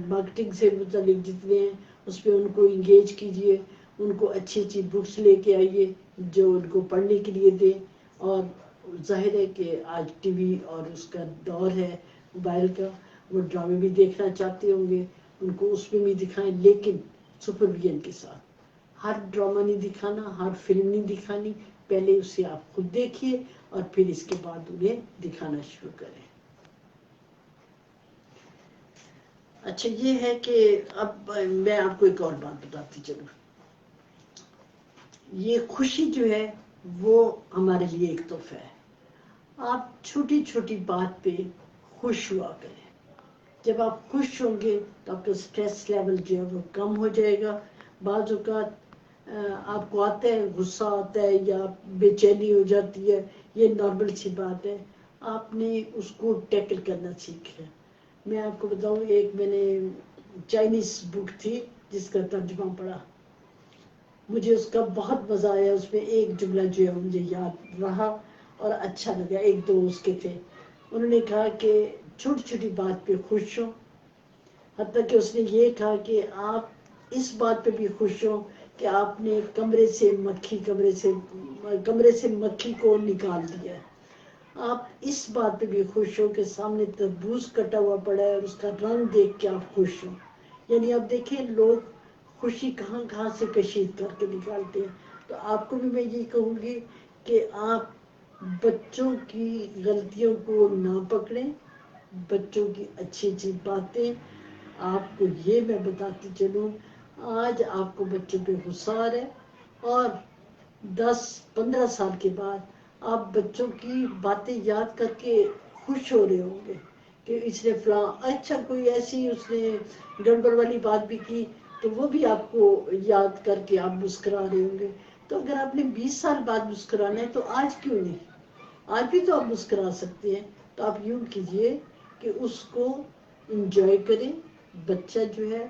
مارکیٹنگ سے متعلق جتنے ہیں, اس پہ ان کو انگیج کیجیے. ان کو اچھی اچھی بکس لے کے آئیے جو ان کو پڑھنے کے لیے دیں. اور ظاہر ہے کہ آج ٹی وی اور اس کا دور ہے موبائل کا, وہ ڈرامے بھی دیکھنا چاہتے ہوں گے, ان کو اس میں بھی دکھائیں لیکن سپرویژن کے ساتھ. ہر ڈرامہ نہیں دکھانا, ہر فلم نہیں دکھانی, پہلے اسے آپ خود دیکھیے اور پھر اس کے بعد انہیں دکھانا شروع کریں. اچھا, یہ ہے کہ اب میں آپ کو ایک اور بات بتاتی چلوں. یہ خوشی جو ہے وہ ہمارے لیے ایک تحفہ ہے. آپ چھوٹی چھوٹی بات پہ خوش ہوا کریں. جب آپ خوش ہوں گے تو آپ کا اسٹریس لیول جو ہے وہ کم ہو جائے گا. بعض اوقات آپ کو آتا ہے غصہ آتا ہے یا بے چینی ہو جاتی ہے, یہ نارمل سی بات ہے. آپ نے اس کو ٹیکل کرنا سیکھنا. میں آپ کو بتاؤں, ایک میں نے چائنیز بک تھی جس کا ترجمہ پڑھا. مجھے اس کا بہت مزہ آیا. اس میں ایک جملہ جو ہے مجھے یاد رہا اور اچھا لگا. ایک دو اس کے تھے, انہوں نے کہا کہ چھوٹی چھوٹی بات پہ خوش ہو. حتیٰ کہ اس نے یہ کہا کہ آپ اس بات پہ بھی خوش ہو کہ آپ نے کمرے سے مکھی کو نکال دیا. آپ اس بات پہ بھی خوش ہو کہ سامنے تربوز کٹا ہوا پڑا ہے اور اس کا رنگ دیکھ کے آپ خوش ہو. یعنی آپ دیکھیں لوگ خوشی کہاں کہاں سے کشید کر کے نکالتے ہیں. تو آپ کو بھی میں یہ کہوں گی کہ آپ بچوں کی غلطیوں کو نہ پکڑیں, بچوں کی اچھی اچھی باتیں. آپ کو یہ میں بتاتی چلوں, آج آپ کو بچوں پہ غصہ آ رہا ہے اور 10-15 سال کے بعد آپ بچوں کی باتیں یاد کر کے خوش ہو رہے ہوں گے کہ اس نے فلاں اچھا کوئی ایسی اس نے گڑبڑ والی بات بھی کی تو وہ بھی آپ کو یاد کر کے آپ مسکرا رہے ہوں گے. تو اگر آپ نے 20 سال بعد مسکرانا ہے تو آج کیوں نہیں, آج بھی تو آپ مسکرا سکتے ہیں. تو آپ یوں کیجئے کہ اس کو انجوائے کریں. بچہ جو ہے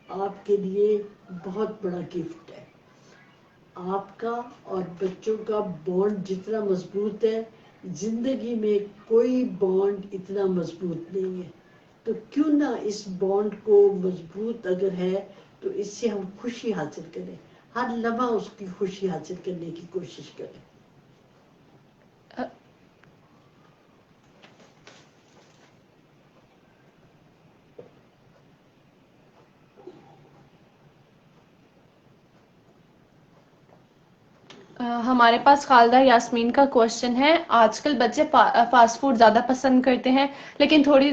آپ کے لیے بہت بڑا گفٹ ہے. آپ کا اور بچوں کا بانڈ جتنا مضبوط ہے, زندگی میں کوئی بانڈ اتنا مضبوط نہیں ہے. تو کیوں نہ اس بانڈ کو مضبوط اگر ہے تو اس سے ہم خوشی حاصل کریں, ہر لمحہ اس کی خوشی حاصل کرنے کی کوشش کریں. ہمارے پاس خالدہ یاسمین کا کوشچن ہے. آج کل بچے فاسٹ فوڈ زیادہ پسند کرتے ہیں لیکن تھوڑی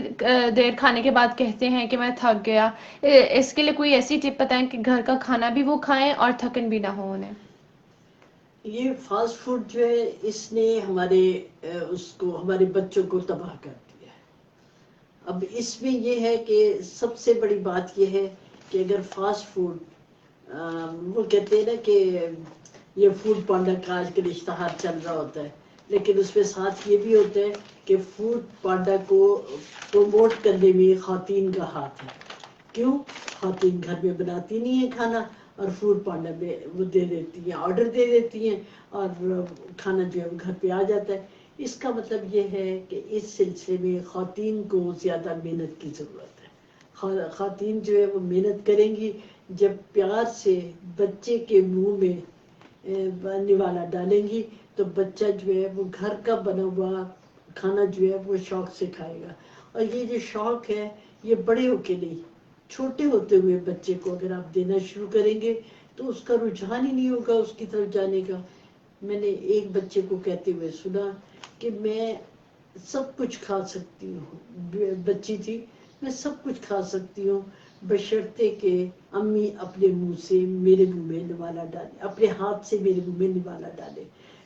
دیر کھانے کے بعد کہتے ہیں کہ میں تھک گیا. اس کے لیے کوئی ایسی ٹپ بتائیں کہ گھر کا کھانا بھی وہ کھائیں اور تھکن بھی نہ ہو انہیں. یہ فاسٹ فوڈ جو ہے اس نے ہمارے بچوں کو تباہ کر دیا ہے. اب اس میں یہ ہے کہ سب سے بڑی بات یہ ہے کہ اگر فاسٹ فوڈ وہ کہتے ہیں نا کہ یہ فوڈ پانڈا کا آج کل اشتہار چل رہا ہوتا ہے, لیکن اس میں ساتھ یہ بھی ہوتا ہے کہ فوڈ پانڈا کو پروموٹ کرنے میں خواتین کا ہاتھ ہے. کیوں؟ خواتین گھر میں بناتی نہیں ہے کھانا اور فوڈ پانڈا میں وہ دے دیتی ہیں, آرڈر دے دیتی ہیں اور کھانا جو ہے وہ گھر پہ آ جاتا ہے. اس کا مطلب یہ ہے کہ اس سلسلے میں خواتین کو زیادہ محنت کی ضرورت ہے. خواتین جو ہے وہ محنت کریں گی, جب پیار سے بچے کے منہ میں نوالا ڈالیں گی تو بچہ جو ہے وہ گھر کا بنا ہوا کھانا جو ہے وہ شوق سے کھائے گا. اور یہ جو شوق ہے یہ بڑے ہو کے نہیں, چھوٹے ہوتے ہوئے بچے کو اگر آپ دینا شروع کریں گے تو اس کا رجحان ہی نہیں ہوگا اس کی طرف جانے کا. میں نے ایک بچے کو کہتے ہوئے سنا کہ میں سب کچھ کھا سکتی ہوں, بچی تھی, میں سب کچھ کھا سکتی ہوں بشرطے کہ امی اپنے منہ سے میرے منہ میں نوالا ڈالے, اپنے ہاتھ سے میرے منہ میں نوالا ڈالے.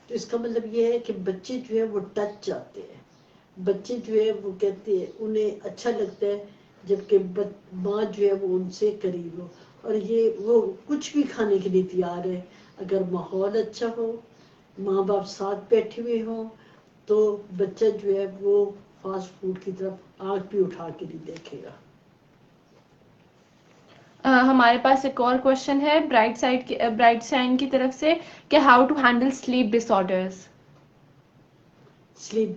تو اس کا مطلب یہ ہے کہ بچے جو ہے وہ ٹچ جاتے ہیں, بچے جو ہے وہ کہتے ہیں انہیں اچھا لگتا ہے جبکہ ماں جو ہے وہ ان سے قریب ہو. اور یہ وہ کچھ بھی کھانے کے لیے تیار ہے اگر ماحول اچھا ہو, ماں باپ ساتھ بیٹھے ہوئے ہوں تو بچہ جو ہے وہ فاسٹ فوڈ کی طرف آنکھ بھی اٹھا کے نہیں دیکھے گا. ہمارے پاس ایک اور کوشچن ہے برائٹ سائن کی طرف سے کہ how to handle sleep disorders. Sleep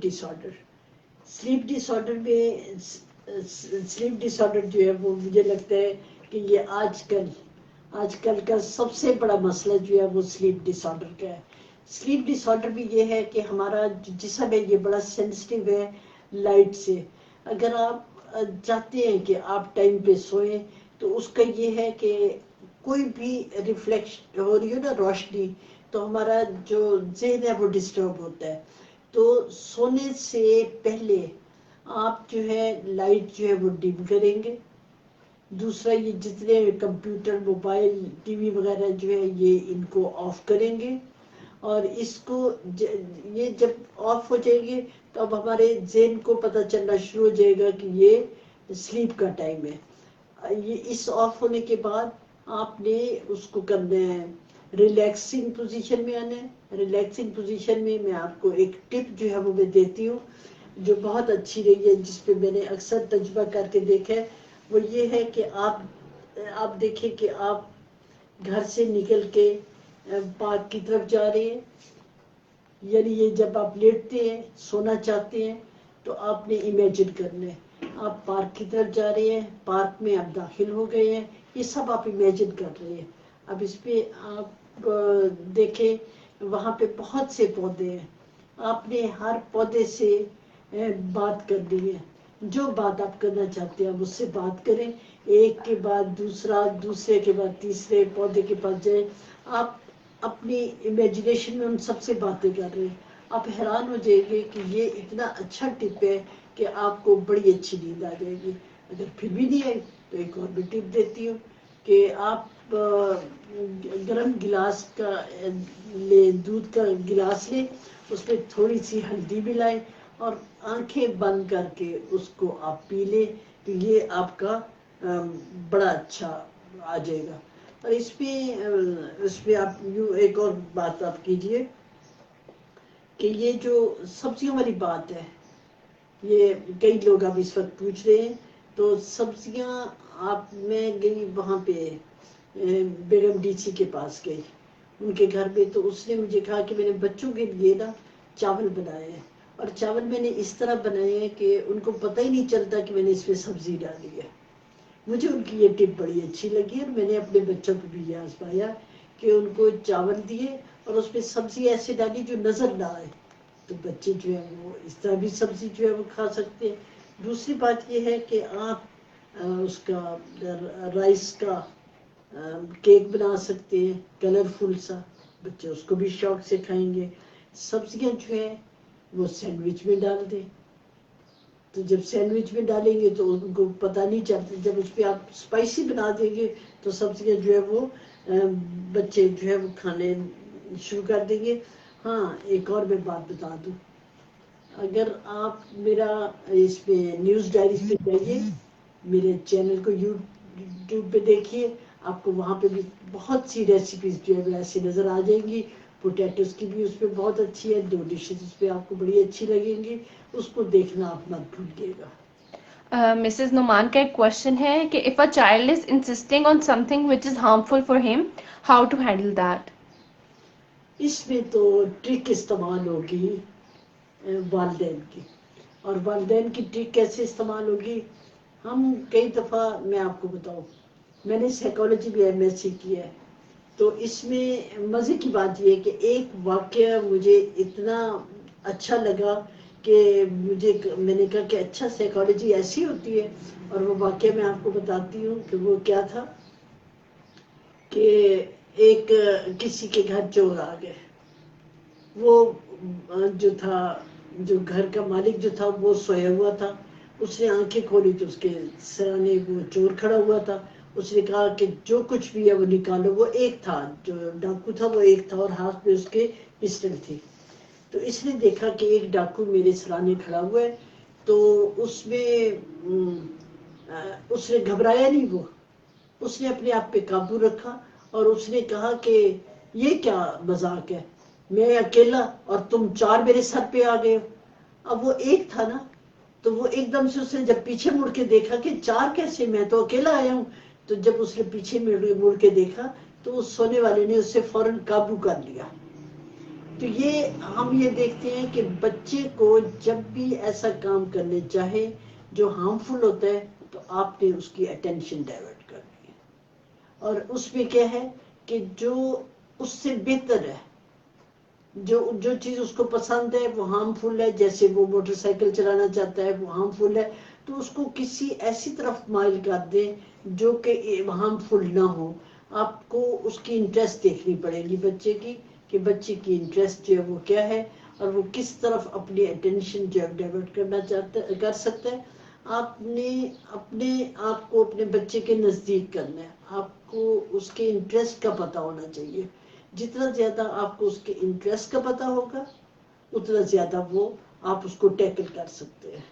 disorder جو ہے وہ مجھے لگتا ہے کہ یہ آج کل کا سب سے بڑا مسئلہ جو ہے وہ سلیپ ڈس آرڈر کا ہے. سلیپ ڈس آرڈر بھی یہ ہے کہ ہمارا جسم ہے یہ بڑا سینسٹیو ہے لائٹ سے. اگر آپ چاہتے ہیں کہ آپ ٹائم پہ سوئیں تو اس کا یہ ہے کہ کوئی بھی ریفلیکشن ہو رہی ہو نا روشنی تو ہمارا جو ذہن ہے وہ ڈسٹرب ہوتا ہے. تو سونے سے پہلے آپ جو ہے لائٹ جو ہے وہ ڈم کریں گے. دوسرا یہ جتنے کمپیوٹر موبائل ٹی وی وغیرہ جو ہے یہ ان کو آف کریں گے, اور اس کو یہ جب آف ہو جائیں گے تو اب ہمارے ذہن کو پتہ چلنا شروع ہو جائے گا کہ یہ سلیپ کا ٹائم ہے. یہ اس آف ہونے کے بعد آپ نے اس کو کرنا ہے ریلیکسنگ پوزیشن میں آنا ہے. ریلیکسنگ پوزیشن میں آپ کو ایک ٹپ جو ہے وہ میں دیتی ہوں جو بہت اچھی رہی ہے, جس پہ میں نے اکثر تجربہ کر کے دیکھا ہے. وہ یہ ہے کہ آپ دیکھیں کہ آپ گھر سے نکل کے پارک کی طرف جا رہے ہیں، یعنی یہ جب آپ لیٹتے ہیں سونا چاہتے ہیں تو آپ نے امیجن کرنا ہے آپ پارک کی طرف جا رہے ہیں، پارک میں آپ داخل ہو گئے ہیں، یہ سب آپ امیجن کر رہے ہیں. اب اس پہ آپ دیکھیں وہاں پہ بہت سے پودے ہیں، آپ نے ہر پودے سے بات کرنی ہے، جو بات آپ کرنا چاہتے ہیں اس سے بات کریں، ایک کے بعد دوسرا، دوسرے کے بعد تیسرے پودے کے پاس جائیں. آپ اپنی امیجنیشن میں ان سب سے باتیں کر رہے ہیں. آپ حیران ہو جائیں گے کہ یہ اتنا اچھا ٹپ ہے کہ آپ کو بڑی اچھی نیند آ جائے گی. اگر پھر بھی نہیں آئی تو ایک اور بھی ٹپ دیتی ہوں کہ آپ گرم گلاس کا دودھ کا گلاس لیں، اس میں تھوڑی سی ہلدی ملائیں اور آنکھیں بند کر کے اس کو آپ پی لیں تو یہ آپ کا بڑا اچھا آ جائے گا. اور اس پہ آپ یوں ایک اور بات آپ کیجئے کہ یہ جو سبزیوں والی بات ہے، یہ کئی لوگ اب اس وقت پوچھ رہے ہیں، تو سبزیاں میں گئی وہاں پہ بیگم ڈی سی کے پاس گئی ان کے گھر پہ، تو اس نے مجھے کہا کہ میں نے بچوں کے لیے نا چاول بنائے ہیں، اور چاول میں نے اس طرح بنائے ہیں کہ ان کو پتہ ہی نہیں چلتا کہ میں نے اس میں سبزی ڈالی ہے. مجھے ان کی یہ ٹپ بڑی اچھی لگی اور میں نے اپنے بچوں کو بھی یہ آزمایا کہ ان کو چاول دیے اور اس میں سبزی ایسے ڈالی جو نظر نہ آئے، تو بچے جو ہے وہ اس طرح بھی سبزی جو ہے وہ کھا سکتے ہیں. دوسری بات یہ ہے کہ آپ اس کا رائس کا کیک بنا سکتے ہیں، کلرفل سا، بچے اس کو بھی شوق سے کھائیں گے. سبزیاں جو ہے وہ سینڈوچ میں ڈال دیں، تو جب سینڈوچ میں ڈالیں گے تو ان کو پتہ نہیں چلتا. جب اس پہ آپ اسپائسی بنا دیں گے تو سبزیاں جو ہے وہ بچے جو ہے وہ کھانے شروع کر دیں گے. ہاں ایک اور میں بات بتا دوں، اگر آپ میرا اس پہ نیوز ڈائریز پہ جائیے، میرے چینل کو یوٹیوب پہ دیکھیے، آپ کو وہاں پہ بھی بہت سی ریسیپیز جو ہے ایسی نظر آ جائیں گی. پوٹیٹوز کی بھی اس پہ بہت اچھی ہے، 2 ڈشز اس پہ آپ کو بڑی اچھی لگیں گی، اس کو دیکھنا آپ مت بھولیے گا. مسز نعمان کا ایک کوشچن ہے کہ if a child is insisting on something which is harmful for him, how to handle that? اس میں تو ٹرک استعمال ہوگی والدین کی، اور والدین کی ٹرک کیسے استعمال ہوگی؟ ہم کئی دفعہ، میں آپ کو بتاؤں، میں نے سائیکالوجی بھی MSc کی ہے، تو اس میں مزے کی بات یہ ہے کہ ایک واقعہ مجھے اتنا اچھا لگا کہ میں نے کہا کہ اچھا سائیکالوجی ایسی ہوتی ہے. اور وہ واقعہ میں آپ کو بتاتی ہوں کہ وہ کیا تھا کہ ایک کسی کے گھر چور آ گئے. وہ جو تھا، جو گھر کا مالک جو تھا وہ سویا ہوا تھا، اس نے آنکھیں کھولی تو اس کے سرانے وہ چور کھڑا ہوا تھا. اس نے کہا کہ جو کچھ بھی ہے وہ نکالو. وہ ایک تھا، جو ڈاکو تھا وہ ایک تھا اور ہاتھ میں اس کے پسٹل تھی. تو اس نے دیکھا کہ ایک ڈاکو میرے سرانے کھڑا ہوا ہے، تو اس نے گھبرایا نہیں. وہ اس نے اپنے آپ پہ قابو رکھا اور اس نے کہا کہ یہ کیا مذاق ہے، میں اکیلا اور تم 4 میرے سر پہ آ گئے ہو. اب وہ ایک تھا نا، تو وہ ایک دم سے اس نے جب پیچھے مڑ کے دیکھا کہ 4 کیسے، میں تو اکیلا آیا ہوں. تو جب اس نے پیچھے مڑ کے دیکھا تو اس سونے والے نے اسے فوراً قابو کر لیا. تو ہم یہ دیکھتے ہیں کہ بچے کو جب بھی ایسا کام کرنے چاہے جو ہارمفل ہوتا ہے تو آپ نے اس کی اٹینشن ڈائیورٹ کرنی ہے. اور اس میں کیا ہے کہ جو اس سے بہتر ہے، جو چیز اس کو پسند ہے وہ ہارمفل ہے، جیسے وہ موٹر سائیکل چلانا چاہتا ہے وہ ہارمفل ہے، تو اس کو کسی ایسی طرف مائل کر دیں جو کہ ہارمفل نہ ہو. آپ کو اس کی انٹرسٹ دیکھنی پڑے گی بچے کی، کہ بچے کی انٹرسٹ جو ہے وہ کیا ہے اور وہ کس طرف اپنی اٹینشن جو ہے ڈائیورٹ کر سکتا ہے. آپ نے اپنے آپ کو اپنے بچے کے نزدیک کرنا ہے. آپ کو اس کے انٹرسٹ کا پتہ ہونا چاہیے. جتنا زیادہ آپ کو اس کے انٹرسٹ کا پتہ ہوگا اتنا زیادہ وہ آپ اس کو ٹیکل کر سکتے ہیں.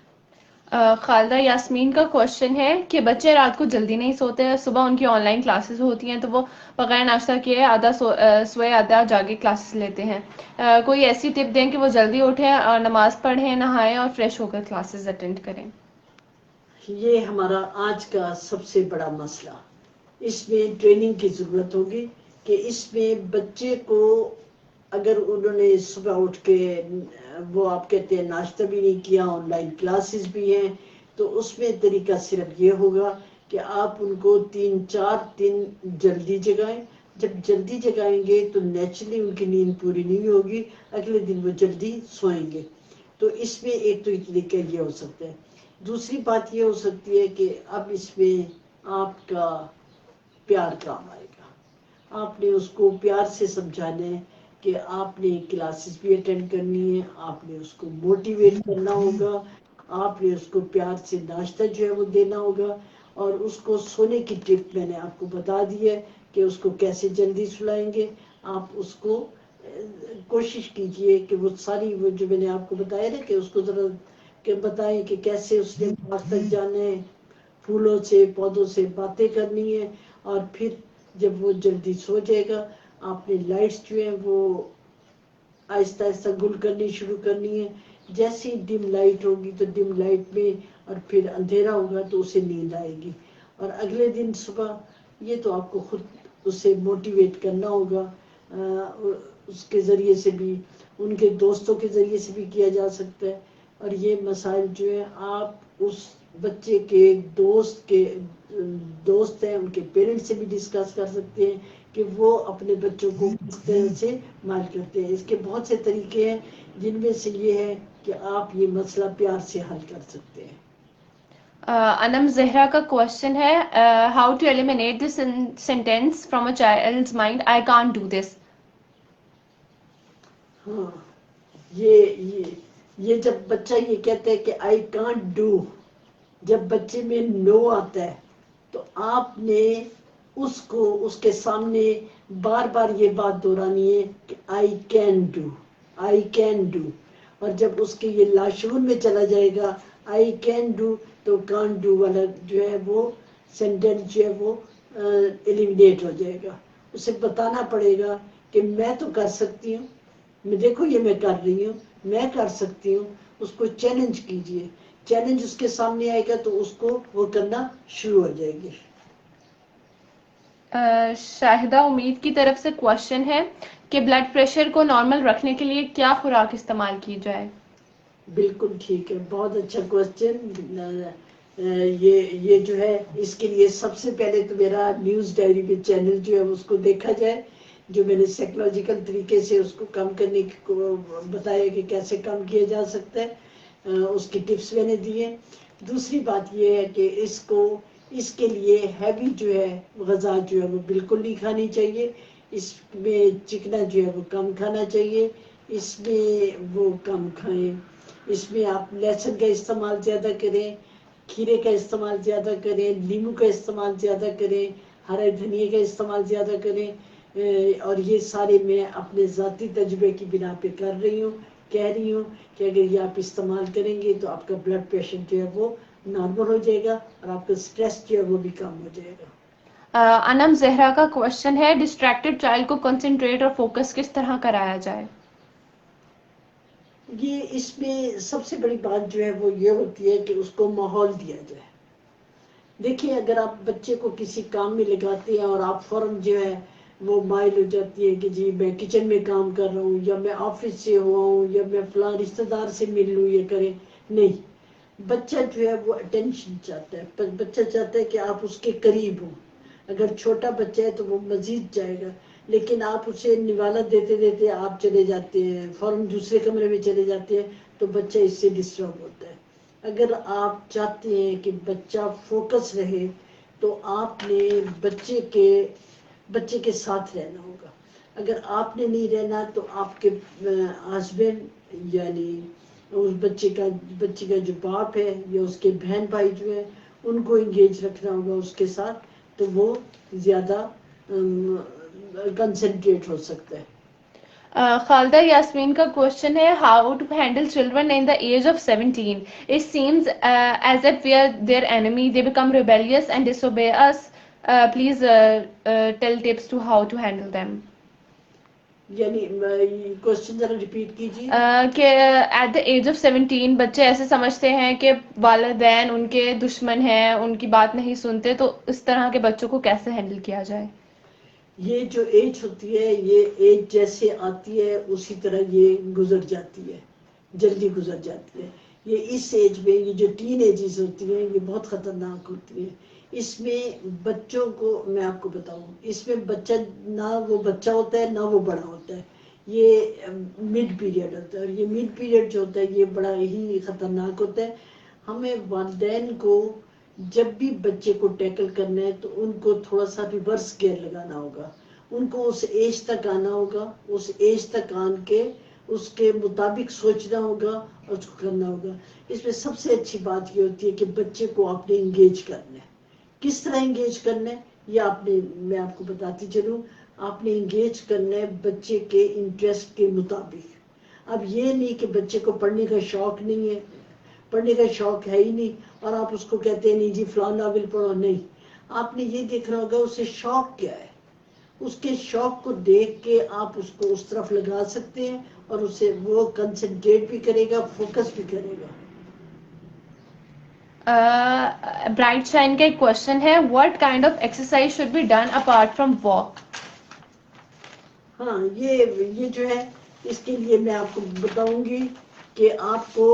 خالدہ یاسمین کا کوشچن ہے کہ بچے رات کو جلدی نہیں سوتے، صبح ان کی آن لائن کلاسز ہوتی ہیں تو وہ بغیر ناشتہ کیے آدھا سوئے آدھا جاگے کلاسز لیتے ہیں. کوئی ایسی ٹپ دیں کہ وہ جلدی اٹھیں اور نماز پڑھیں، نہائیں اور فریش ہو کر کلاسز اٹینڈ کریں. یہ ہمارا آج کا سب سے بڑا مسئلہ. اس میں ٹریننگ کی ضرورت ہوگی کہ اس میں بچے کو اگر انہوں نے صبح اٹھ کے وہ آپ کہتے ہیں ناشتہ بھی نہیں کیا, آن لائن کلاسز بھی ہیں, تو اس میں طریقہ صرف یہ ہوگا کہ آپ ان کو 3-4 دن جلدی جگائیں. جب جلدی جگائیں گے تو نیچرلی ان کی نیند پوری نہیں ہوگی, اگلے دن وہ جلدی سوئیں گے. تو اس میں ایک تو طریقہ یہ ہو سکتا ہے. دوسری بات یہ ہو سکتی ہے کہ اب اس میں آپ کا پیار کام آئے گا. آپ نے اس کو پیار سے سمجھانا ہے کہ آپ نے کلاسز بھی اٹینڈ کرنی ہے, آپ نے اس کو موٹیویٹ کرنا ہوگا, آپ نے اس کو پیار سے ناشتہ جو ہے وہ دینا ہوگا, اور اس کو سونے کی ٹپ میں نے آپ کو بتا دی ہے کہ اس کو کیسے جلدی سلائیں گے. آپ اس کو کوشش کیجئے کہ وہ ساری وہ جو میں نے آپ کو بتایا نا کہ اس کو ذرا کہ بتائیں کہ کیسے اس نے باغ تک جانا ہے, پھولوں سے پودوں سے باتیں کرنی ہے, اور پھر جب وہ جلدی سو جائے گا آپ نے لائٹس جو ہیں وہ آہستہ آہستہ گل کرنی شروع کرنی ہے. جیسی ڈم لائٹ ہوگی تو ڈم لائٹ میں, اور پھر اندھیرا ہوگا تو اسے نیند آئے گی. اور اگلے دن صبح یہ تو آپ کو خود اسے موٹیویٹ کرنا ہوگا, اس کے ذریعے سے بھی, ان کے دوستوں کے ذریعے سے بھی کیا جا سکتا ہے. اور یہ مسائل جو ہے آپ اس بچے کے دوست ہیں ان کے پیرنٹس سے بھی ڈسکس کر سکتے ہیں کہ وہ اپنے بچوں کو کس طرح سے مائل کرتے ہیں. اس کے بہت سے طریقے ہیں جن میں سے یہ ہے کہ آپ یہ مسئلہ پیار سے حل کر سکتے ہیں. انم زہرا کا کوشچن ہے, how to eliminate this sentence from a child's mind, I can't do this. ہاں, یہ جب بچہ یہ کہتا ہے کہ آئی کانٹ ڈو, جب بچے میں نو آتا ہے تو آپ نے اس کو اس کے سامنے بار بار یہ بات دہرانی ہے کہ I can do, I can do. اور جب اس کے یہ لاشعور میں چلا جائے گا آئی کین ڈو, تو کانٹ ڈو والا جو ہے وہ سینٹینس جو ہے وہ ایلیمینیٹ ہو جائے گا. اسے بتانا پڑے گا کہ میں تو کر سکتی ہوں, میں دیکھو یہ میں کر رہی ہوں, میں کر سکتی ہوں. اس کو چیلنج کیجئے, چیلنج اس کے سامنے آئے گا تو اس کو وہ کرنا شروع ہو جائے گی. شاہدہ امید کی طرف سے کوشچن ہے کہ بلڈ پریشر کو نارمل رکھنے کے لیے کیا خوراک استعمال کی جائے. بالکل ٹھیک ہے, بہت اچھا کوشچن. یہ جو ہے اس کے لیے سب سے پہلے تو میرا نیوز ڈائری پہ چینل جو ہے اس کو دیکھا جائے, جو میں نے سائیکلوجیکل طریقے سے اس کو کم کرنے کو بتایا کہ کیسے کم کیا جا سکتا ہے, اس کی ٹپس میں نے دی ہیں. دوسری بات یہ ہے کہ اس کے لیے ہیوی جو ہے غذا جو ہے وہ بالکل نہیں کھانی چاہیے. اس میں چکنا جو ہے وہ کم کھانا چاہیے, اس میں وہ کم کھائیں. اس میں آپ لہسن کا استعمال زیادہ کریں, کھیرے کا استعمال زیادہ کریں, لیموں کا استعمال زیادہ کریں, ہرے دھنیے کا استعمال زیادہ کریں. اور یہ سارے میں اپنے ذاتی تجربے کی بنا پہ کر رہی ہوں, کہہ رہی ہوں کہ اگر یہ آپ استعمال کریں گے تو آپ کا بلڈ پریشر جو ہے وہ نارمل ہو جائے گا, اور آپ کا سٹریس جو ہے وہ بھی کم ہو جائے گا. انم زہرا کا کوشچن ہے, ڈسٹریکٹڈ چائلڈ کو کنسنٹریٹ اور فوکس کس طرح کرایا جائے. یہ اس میں سب سے بڑی بات جو ہے وہ یہ ہوتی ہے کہ اس کو ماحول دیا جائے. دیکھیے اگر آپ بچے کو کسی کام میں لگاتے ہیں اور آپ فوراً جو ہے وہ مائل ہو جاتی ہے کہ جی میں کچن میں کام کر رہا ہوں, یا میں آفس سے ہوا ہوں, یا میں فلاں رشتہ دار سے مل لوں, یہ کریں نہیں. بچہ جو ہے وہ اٹینشن چاہتا ہے, بچہ چاہتا ہے کہ آپ اس کے قریب ہوں. اگر چھوٹا بچہ ہے تو وہ مزید جائے گا, لیکن آپ اسے نوالا دیتے دیتے آپ چلے جاتے ہیں, فوراً دوسرے کمرے میں چلے جاتے ہیں, تو بچہ اس سے ڈسٹرب ہوتا ہے. اگر آپ چاہتے ہیں کہ بچہ فوکس رہے تو آپ نے بچے کے ساتھ رہنا ہوگا. اگر آپ نے نہیں رہنا تو آپ کے ہسبینڈ یعنی اس بچے کا جو باپ ہے یا اس کے بہن بھائی جو ہیں ان کو انگیج رکھنا ہوگا اس کے ساتھ, تو وہ زیادہ کنسنٹریٹ ہو سکتا ہے. خالدہ یاسمین کا کوشچن ہے, how to handle children in the age of 17. It seems as if we are their enemy. They become rebellious and disobey us. Please tell tips to how to handle them. یعنی question ذرا repeat کیجیے. کہ at the age of 17 بچے ایسے سمجھتے ہیں کہ والدین ان کے دشمن ہیں، ان کی بات نہیں سنتے، تو اس طرح کے بچوں کو کیسے ہینڈل کیا جائے؟ یہ جو ایج ہوتی ہے، یہ ایج جیسے آتی ہے اسی طرح یہ گزر جاتی ہے، جلدی گزر جاتی ہے. یہ اس ایج میں یہ جو ٹین ایجز ہوتی ہیں یہ بہت خطرناک ہوتی ہیں. اس میں بچوں کو میں آپ کو بتاؤں، اس میں بچہ نہ وہ بچہ ہوتا ہے نہ وہ بڑا ہوتا ہے، یہ مڈ پیریڈ ہوتا ہے. اور یہ مڈ پیریڈ جو ہوتا ہے یہ بڑا ہی خطرناک ہوتا ہے. ہمیں والدین کو جب بھی بچے کو ٹیکل کرنا ہے تو ان کو تھوڑا سا ریورس گیئر لگانا ہوگا. ان کو اس ایج تک آنا ہوگا، اس ایج تک آن کے اس کے مطابق سوچنا ہوگا اور اس کو کرنا ہوگا. اس میں سب سے اچھی بات یہ ہوتی ہے کہ بچے کو آپ نے انگیج کرنا ہے. کس طرح انگیج کرنا ہے یہ میں آپ کو بتاتی چلوں. آپ نے انگیج کرنا ہے بچے کے انٹرسٹ کے مطابق. اب یہ نہیں کہ بچے کو پڑھنے کا شوق نہیں ہے، پڑھنے کا شوق ہے ہی نہیں اور آپ اس کو کہتے ہیں نہیں جی فلاں ناول پڑھو. نہیں، آپ نے یہ دیکھنا ہوگا اسے شوق کیا ہے. اس کے شوق کو دیکھ کے آپ اس کو اس طرف لگا سکتے ہیں اور اسے وہ کنسنٹریٹ بھی کرے گا، فوکس بھی کرے گا. برائٹ شائن کا ایک کوشچن ہے، what kind of exercise should be done apart from walk? ہاں، یہ جو ہے اس کے لیے میں آپ کو بتاؤں گی کہ آپ کو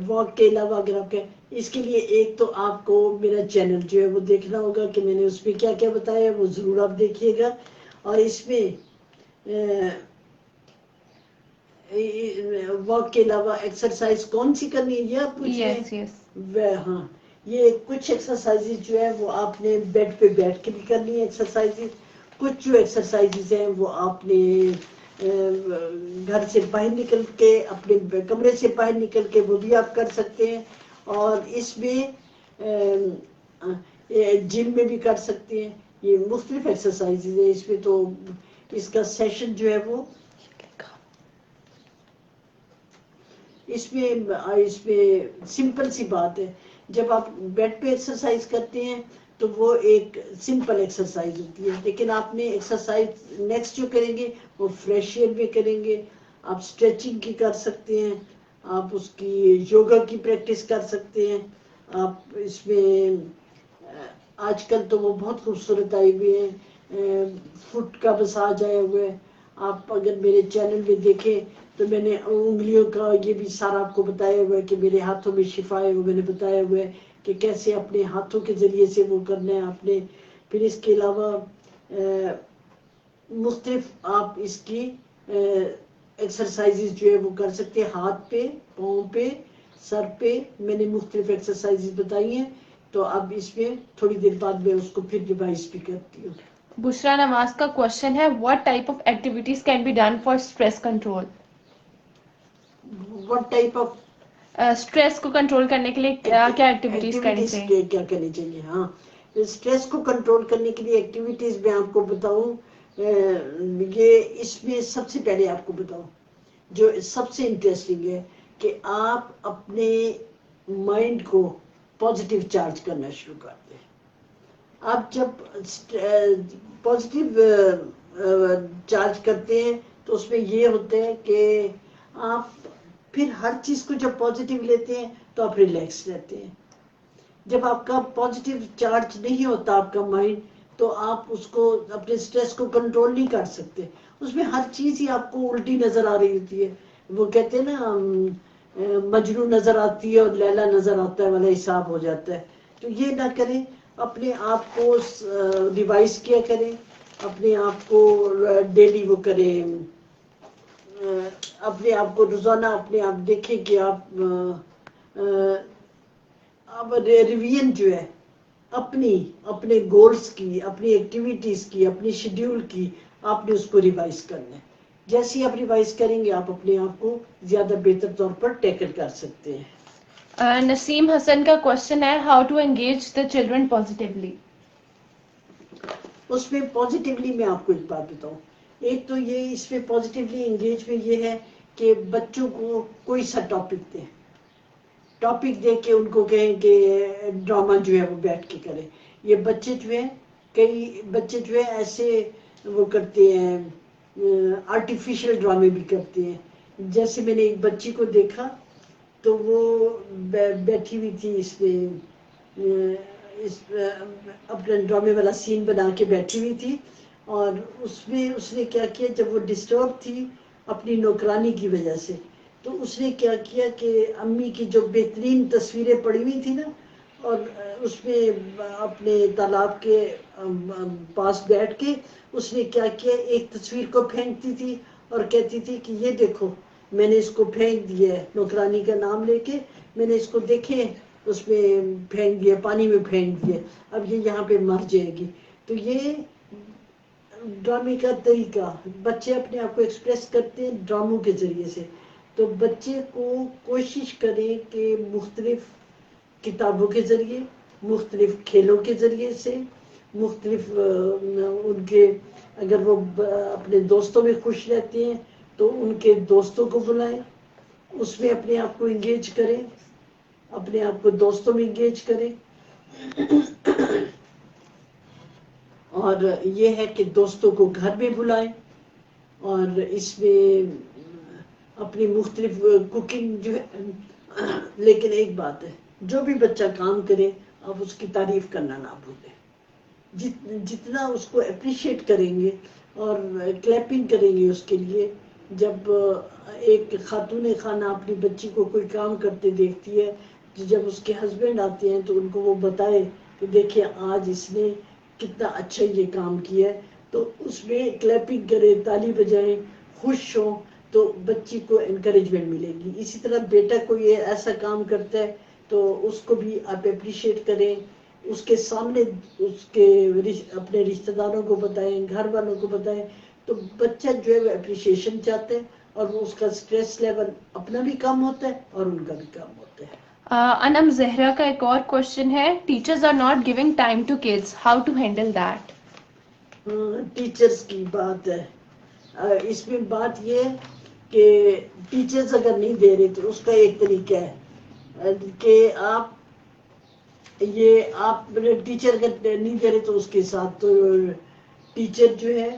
واک کے علاوہ اگر آپ اس کے لیے ایک تو آپ کو میرا چینل جو ہے وہ دیکھنا ہوگا کہ میں نے اس میں کیا کیا بتایا ہے، وہ ضرور آپ دیکھیے گا. اور اس میں واک کے علاوہ ایکسرسائز کون سی کرنی ہے یہ آپ پوچھ رہے یس یس. ہیں. ہاں، یہ کچھ ایکسرسائز جو ہے وہ آپ نے بیڈ پہ بیٹھ کے بھی کرنی ہے ایکسرسائز. کچھ جو ایکسرسائز ہیں وہ آپ نے گھر سے باہر نکل کے اپنے کمرے سے باہر نکل کے وہ بھی آپ کر سکتے ہیں. اور اس میں جم میں بھی کر سکتے ہیں. یہ مختلف ایکسرسائز ہیں. اس میں تو اس کا سیشن جو ہے وہ اس میں سمپل سی بات ہے. جب آپ بیڈ پہ ایکسرسائز کرتے ہیں تو وہ ایک سمپل ایکسرسائز ہوتی ہے، لیکن آپ نے ایکسرسائز نیکسٹ جو کریں گے وہ فریش ایئر میں کریں گے. آپ اسٹریچنگ کی کر سکتے ہیں، آپ اس کی یوگا کی پریکٹس کر سکتے ہیں. آپ اس میں آج کل تو وہ بہت خوبصورت آئے ہوئے ہیں، فٹ کا مساج آئے ہوئے. آپ اگر میرے چینل میں دیکھیں تو میں نے انگلیوں کا یہ بھی سارا آپ کو بتایا ہوا ہے کہ میرے ہاتھوں میں شفا ہے، وہ میں نے بتایا ہوا ہے کہ کیسے اپنے ہاتھوں کے ذریعے سے وہ کرنا ہے آپ نے. پھر اس کے علاوہ مختلف آپ اس کی ایکسرسائزز جو ہے وہ کر سکتے ہیں. ہاتھ پہ، پاؤں پہ، سر پہ میں نے مختلف ایکسرسائزز بتائی ہیں. تو اب اس میں تھوڑی دیر بعد میں اس کو پھر ریوائز بھی کرتی ہوں. بشرا نواز کا کوشچن ہے، what type of activities can be done for stress control? What type of stress کو کنٹرول کرنے کے لیے کیا کیا ایکٹیویٹیز کرنی ایکٹیویٹیز چاہیے؟ کیا کرنی چاہیے؟ ہاں، اسٹریس کو کنٹرول کرنے کے لیے ایکٹیویٹیز میں آپ کو بتاؤں. یہ اس میں سب سے پہلے آپ کو بتاؤں جو سب سے انٹرسٹنگ ہے کہ آپ اپنے مائنڈ کو پازیٹیو چارج کرنا شروع کر دیں. آپ جب پازیٹیو چارج کرتے ہیں تو اس میں یہ ہوتا ہے کہ آپ پھر ہر چیز کو جب پازیٹیو لیتے ہیں تو آپ ریلیکس رہتے ہیں. جب آپ کا پازیٹیو چارج نہیں ہوتا آپ کا مائنڈ تو آپ اس کو اپنے اسٹریس کو کنٹرول نہیں کر سکتے. اس میں ہر چیز ہی آپ کو الٹی نظر آ رہی ہوتی ہے. وہ کہتے ہیں نا مجنوں نظر آتی ہے اور لیلا نظر آتا ہے والا حساب ہو جاتا ہے. تو یہ نہ کریں، اپنے آپ کو ریوائز کیا کریں، اپنے آپ کو ڈیلی وہ کریں، اپنے آپ کو روزانہ اپنے آپ دیکھیں کہ آپ اب ریویژن جو ہے اپنے گولز کی، اپنی ایکٹیویٹیز کی، اپنی شیڈیول کی آپ نے اس کو ریوائز کرنا ہے. جیسے آپ ریوائز کریں گے آپ اپنے آپ کو زیادہ بہتر طور پر ٹیکل کر سکتے ہیں. نسیم حسن کا کوشچن ہے، how to engage the children positively? اس میں پازیٹیولی میں آپ کو ایک بات بتاؤں. ایک تو یہ اس میں پازیٹیولی انگیج میں یہ ہے کہ بچوں کو کوئی سا ٹاپک دیں، ٹاپک دے کے ان کو کہیں کہ ڈرامہ جو ہے وہ بیٹھ کے کریں. یہ بچے جو ہیں کئی بچے جو ہے ایسے وہ کرتے ہیں، آرٹیفیشل ڈرامے بھی کرتے ہیں. جیسے میں نے ایک بچی کو دیکھا تو وہ بیٹھی ہوئی تھی، اس میں اپنا ڈرامے والا سین بنا کے بیٹھی ہوئی تھی، اور اس میں اس نے کیا کیا، جب وہ ڈسٹرب تھی اپنی نوکرانی کی وجہ سے، تو اس نے کیا کیا کہ امی کی جو بہترین تصویریں پڑی ہوئی تھی نا، اور اس میں اپنے تالاب کے پاس بیٹھ کے اس نے کیا کیا، ایک تصویر کو پھینکتی تھی اور کہتی تھی کہ یہ دیکھو میں نے اس کو پھینک دیا ہے، نوکرانی کا نام لے کے میں نے اس کو دیکھے اس میں پھینک دیا، پانی میں پھینک دیا، اب یہ یہاں پہ مر جائے گی. تو یہ ڈرامے کا طریقہ، بچے اپنے آپ کو ایکسپریس کرتے ہیں ڈراموں کے ذریعے سے. تو بچے کو کوشش کریں کہ مختلف کتابوں کے ذریعے، مختلف کھیلوں کے ذریعے سے، مختلف ان کے، اگر وہ اپنے دوستوں میں خوش رہتے ہیں تو ان کے دوستوں کو بلائیں، اس میں اپنے آپ کو انگیج کریں، اپنے آپ کو دوستوں میں انگیج کریں. اور یہ ہے کہ دوستوں کو گھر میں بلائیں، اور اس میں اپنی مختلف کوکنگ جو ہے. لیکن ایک بات ہے، جو بھی بچہ کام کرے آپ اس کی تعریف کرنا نہ بھولیں. جتنا اس کو اپریشیٹ کریں گے اور کلیپنگ کریں گے اس کے لیے. جب ایک خاتون خانہ اپنی بچی کو کوئی کام کرتے دیکھتی ہے، جب اس کے ہسبینڈ آتے ہیں تو ان کو وہ بتائے کہ دیکھیں آج اس نے کتنا اچھا یہ کام کیا ہے، تو اس میں کلیپنگ کرے، تالی بجائیں، خوش ہوں، تو بچی کو انکریجمنٹ ملے گی. اسی طرح بیٹا کوئی ایسا کام کرتا ہے تو اس کو بھی آپ اپریشیٹ کریں، اس کے سامنے اس کے اپنے رشتہ داروں کو بتائیں، گھر والوں کو بتائیں. تو بچہ جو ہے وہ اپریشیشن چاہتا ہے، اور وہ اس کا سٹریس لیول اپنا بھی کم ہوتا ہے اور ان کا بھی کم ہوتا ہے. انم زہرا کا ایک اور کوشچن ہے، teachers are not giving time to kids, how to handle that? Teachers کی بات ہے، اس میں بات یہ ہے کہ ٹیچرز اگر نہیں دے رہے تو اس کا ایک طریقہ ہے کہ آپ ٹیچر اگر نہیں دے رہے تو اس کے ساتھ تو ٹیچر جو ہے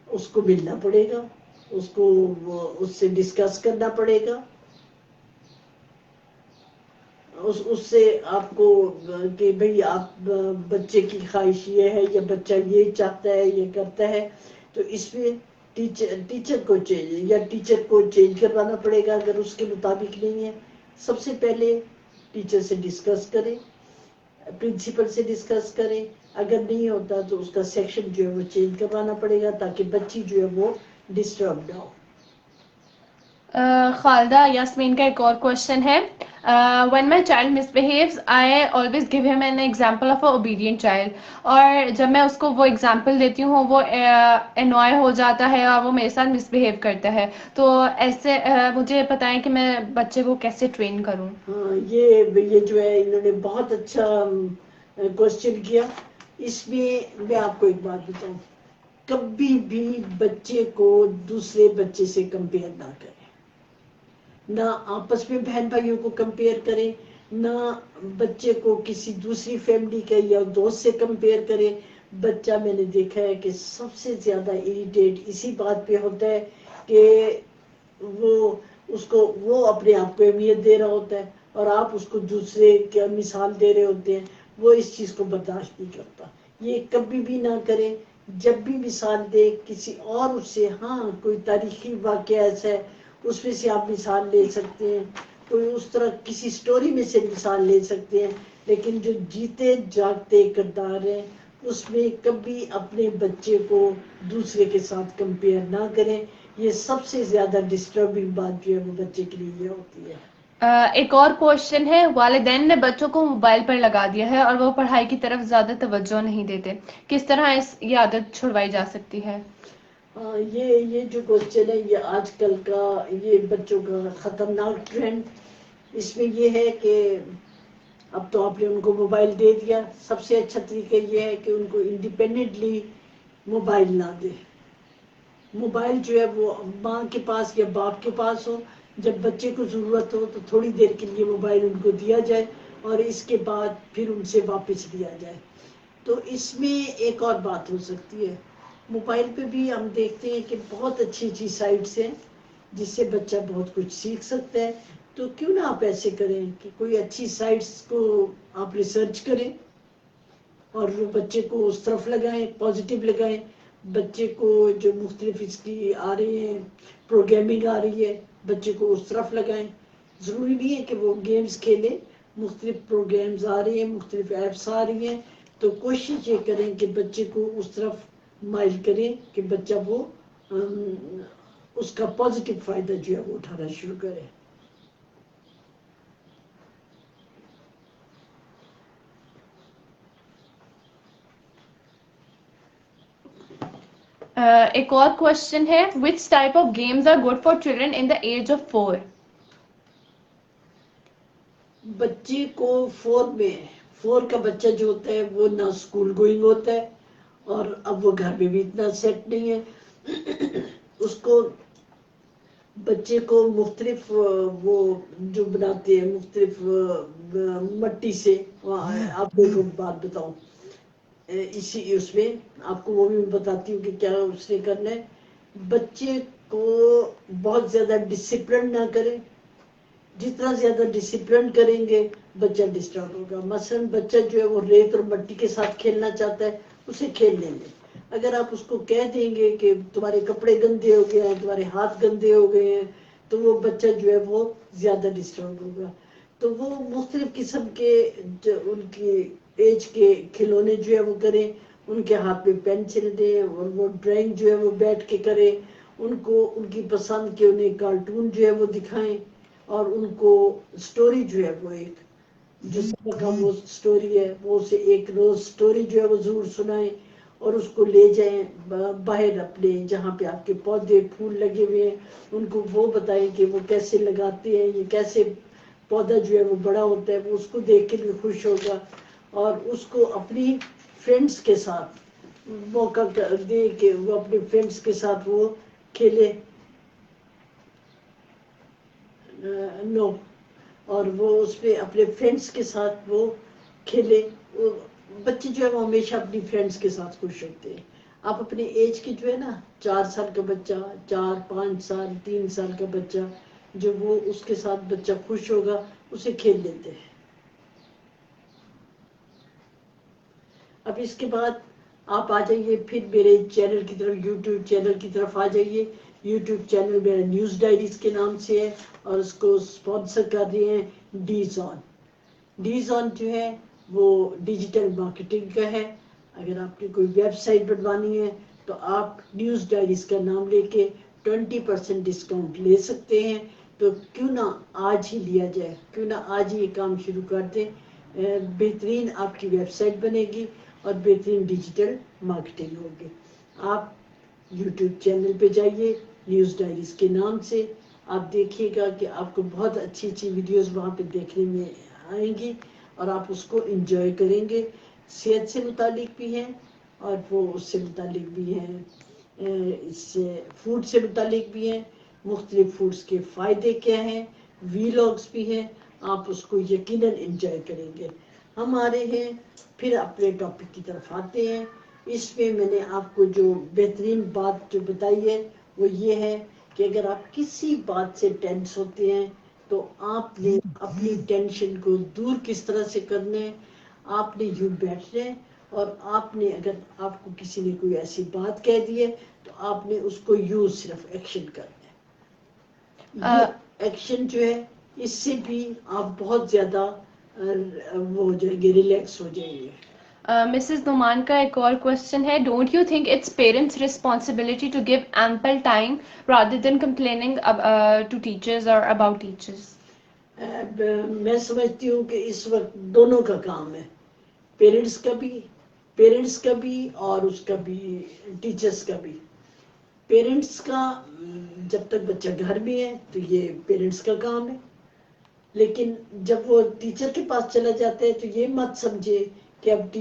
اس کو ملنا پڑے گا، اس کو اس سے ڈسکس کرنا پڑے گا، اس سے آپ کو کہ بھئی آپ بچے کی خواہش یہ ہے یا بچہ یہ چاہتا ہے یہ کرتا ہے، تو اس میں ٹیچر کو چینج کروانا پڑے گا. اگر اس کے مطابق نہیں ہے، سب سے پہلے ٹیچر سے ڈسکس کریں، پرنسپل سے ڈسکس کریں. اگر نہیں ہوتا تو اس کا سیکشن جو ہے وہ چینج کروانا پڑے گا تاکہ بچی جو ہے وہ ڈسٹرب نہ ہو. خالدہ یاسمین کا ایک اور کوشچن ہے، when my child misbehaves I always give him an example of a obedient child، اور جب میں اس کو وہ example دیتی ہوں وہ annoy ہو جاتا ہے اور وہ میرے ساتھ misbehave کرتا ہے، تو ایسے مجھے بتائیں کہ میں بچے کو کیسے ٹرین کروں؟ ہاں، یہ جو ہے انہوں نے بہت اچھا کوشچن کیا. اس میں میں آپ کو ایک بات بتاؤں، کبھی بھی بچے کو دوسرے بچے سے کمپیئر نہ کریں، نہ آپس میں بہن بھائیوں کو کمپیئر کریں، نہ بچے کو کسی دوسری فیملی کے یا دوست سے کمپیئر کریں. بچہ میں نے دیکھا ہے کہ سب سے زیادہ اریٹیٹ اسی بات پہ ہوتا ہے کہ وہ اپنے آپ کو اہمیت دے رہا ہوتا ہے اور آپ اس کو دوسرے کی مثال دے رہے ہوتے ہیں، وہ اس چیز کو برداشت نہیں کرتا. یہ کبھی بھی نہ کریں. جب بھی مثال دے کسی اور اس سے، ہاں کوئی تاریخی واقعہ ایسا ہے اس میں سے آپ مثال لے سکتے ہیں، کوئی اس طرح کسی سٹوری میں سے مثال لے سکتے ہیں، لیکن جو جیتے جاگتے کردار ہیں اس میں کبھی اپنے بچے کو دوسرے کے ساتھ کمپیئر نہ کریں. یہ سب سے زیادہ ڈسٹربنگ بات جو ہے وہ بچے کے لیے یہ ہوتی ہے. ایک اور کوشچن ہے، والدین نے بچوں کو موبائل پر لگا دیا ہے اور وہ پڑھائی کی طرف زیادہ توجہ نہیں دیتے، کس طرح یہ عادت چھڑوائی جا سکتی ہے؟ یہ جو کوشچن ہے یہ آج کل کا یہ بچوں کا خطرناک ٹرینڈ. اس میں یہ ہے کہ اب تو آپ نے ان کو موبائل دے دیا، سب سے اچھا طریقہ یہ ہے کہ ان کو انڈیپینڈنٹلی موبائل نہ دے. موبائل جو ہے وہ ماں کے پاس یا باپ کے پاس ہو، جب بچے کو ضرورت ہو تو تھوڑی دیر کے لیے موبائل ان کو دیا جائے اور اس کے بعد پھر ان سے واپس لیا جائے. تو اس میں ایک اور بات ہو سکتی ہے، موبائل پہ بھی ہم دیکھتے ہیں کہ بہت اچھی اچھی سائٹس ہیں جس سے بچہ بہت کچھ سیکھ سکتا ہے. تو کیوں نہ آپ ایسے کریں کہ کوئی اچھی سائٹس کو آپ ریسرچ کریں اور وہ بچے کو اس طرف لگائیں، پازیٹیو لگائیں. بچے کو جو مختلف اس کی آ رہی ہیں، پروگرامنگ آ رہی ہے، بچے کو اس طرف لگائیں. ضروری نہیں ہے کہ وہ گیمز کھیلے، مختلف پروگرامز آ رہی ہیں، مختلف ایپس آ رہی ہیں. تو کوشش یہ کریں کہ بچے کو اس طرف مائل کریں کہ بچہ وہ اس کا پازیٹیو فائدہ جو ہے وہ اٹھانا شروع کرے. ایک اور کوشچن ہے which type of games are good for children in the age of 4؟ بچے کو 4 کا بچہ جو ہوتا ہے وہ نہ اسکول گوئنگ ہوتا ہے اور اب وہ گھر میں بھی اتنا سیٹ نہیں ہے. اس کو بچے کو مختلف وہ جو بناتے ہیں مختلف مٹی سے، آپ کو بات بتاؤں اسی اس میں آپ کو وہ بھی بتاتی ہوں کہ کیا اس نے کرنا ہے. بچے کو بہت زیادہ ڈسپلن نہ کریں، جتنا زیادہ ڈسپلن کریں گے بچہ ڈسٹرب ہوگا. مثلا بچہ جو ہے وہ ریت اور مٹی کے ساتھ کھیلنا چاہتا ہے، اسے کھیلنے دیں. اگر آپ اس کو کہہ دیں گے کہ تمہارے کپڑے گندے ہو گئے ہیں، تمہارے ہاتھ گندے ہو گئے ہیں، تو وہ بچہ جو ہے وہ زیادہ ڈسٹرب ہوگا. تو وہ مختلف قسم کے ان کی ایج کے کھلونے جو ہے وہ کریں، ان کے ہاتھ میں پینسل دیں اور وہ ڈرائنگ جو ہے وہ بیٹھ کے کریں. ان کو ان کی پسند کے انہیں کارٹون جو ہے وہ دکھائیں اور ان کو سٹوری جو ہے وہ ایک جس کا وہ سٹوری ہے وہ اسے ایک روز سٹوری جو ہے وہ ضرور سنائیں اور اس کو لے جائیں باہر اپنے جہاں پہ آپ کے پودے پھول لگے ہوئے ہیں، ان کو وہ بتائیں کہ وہ کیسے لگاتے ہیں، یہ کیسے پودا جو ہے وہ بڑا ہوتا ہے. وہ اس کو دیکھ کے بھی خوش ہوگا اور اس کو اپنی فرینڈس کے ساتھ موقع دے کہ وہ اپنے فرینڈس کے ساتھ وہ کھیلے. نو اور وہ اس پہ اپنے فرینڈس کے ساتھ وہ کھیلے. بچے جو ہے وہ ہمیشہ اپنی فرینڈس کے ساتھ خوش ہوتے ہیں. آپ اپنے ایج کے جو ہے نا 4 سال کا بچہ، 4 5 سال 3 سال کا بچہ جو وہ اس کے ساتھ بچہ خوش ہوگا اسے کھیل لیتے ہیں. اب اس کے بعد آپ آ جائیے پھر میرے چینل کی طرف، یوٹیوب چینل کی طرف آ جائیے. یوٹیوب چینل میرا نیوز ڈائریز کے نام سے ہے اور اس کو اسپانسر کر رہے ہیں ڈیزون. ڈیزون جو ہے وہ ڈیجیٹل مارکیٹنگ کا ہے. اگر آپ نے کوئی ویب سائٹ بنوانی ہے تو آپ نیوز ڈائریز کا نام لے کے 20% ڈسکاؤنٹ لے سکتے ہیں. تو کیوں نہ آج ہی لیا جائے، کیوں نہ آج ہی یہ کام شروع کر دیں. بہترین آپ کی ویب سائٹ بنے گی اور بہترین ڈیجیٹل مارکیٹنگ ہوگی. آپ یوٹیوب چینل پہ جائیے نیوز ڈائریز کے نام سے، آپ دیکھیے گا کہ آپ کو بہت اچھی اچھی ویڈیوز وہاں پہ دیکھنے میں آئیں گی اور آپ اس کو انجوائے کریں گے. صحت سے متعلق بھی ہیں اور وہ اس سے متعلق بھی ہیں، اس سے فوڈ سے متعلق بھی ہیں، مختلف فوڈز کے فائدے کیا ہیں، ویلاگز بھی ہیں. آپ اس کو یقیناً انجوائے کریں گے. ہم آ رہے ہیں پھر اپنے ٹاپک کی طرف آتے ہیں. اس میں میں نے آپ کو جو بہترین بات جو بتائی ہے وہ یہ ہے کہ اگر آپ کسی بات سے ٹینس ہوتے ہیں تو آپ نے اپنی ٹینشن کو دور کس طرح سے کرنا ہے. آپ نے یوں بیٹھنا ہے اور آپ نے اگر آپ کو کسی نے کوئی ایسی بات کہہ دی ہے تو آپ نے اس کو یوں صرف ایکشن کرنا ہے. یہ ایکشن جو ہے اس سے بھی آپ بہت زیادہ وہ ہو جائیں گے، ریلیکس ہو جائیں گے. مسز نعمان کا ایک اور کوشچن ہے don't you think it's parents responsibility to give ample time rather than complaining to teachers or about teachers? میں سمجھتی ہوں کہ اس وقت دونوں کا کام ہے، پیرنٹس کا بھی اور اس کا بھی، ٹیچرز کا بھی. پیرنٹس کا جب تک بچہ گھر میں ہے تو یہ پیرنٹس کا کام ہے، لیکن جب وہ ٹیچر کے پاس چلا جاتا ہے تو یہ مت سمجھے کہ اب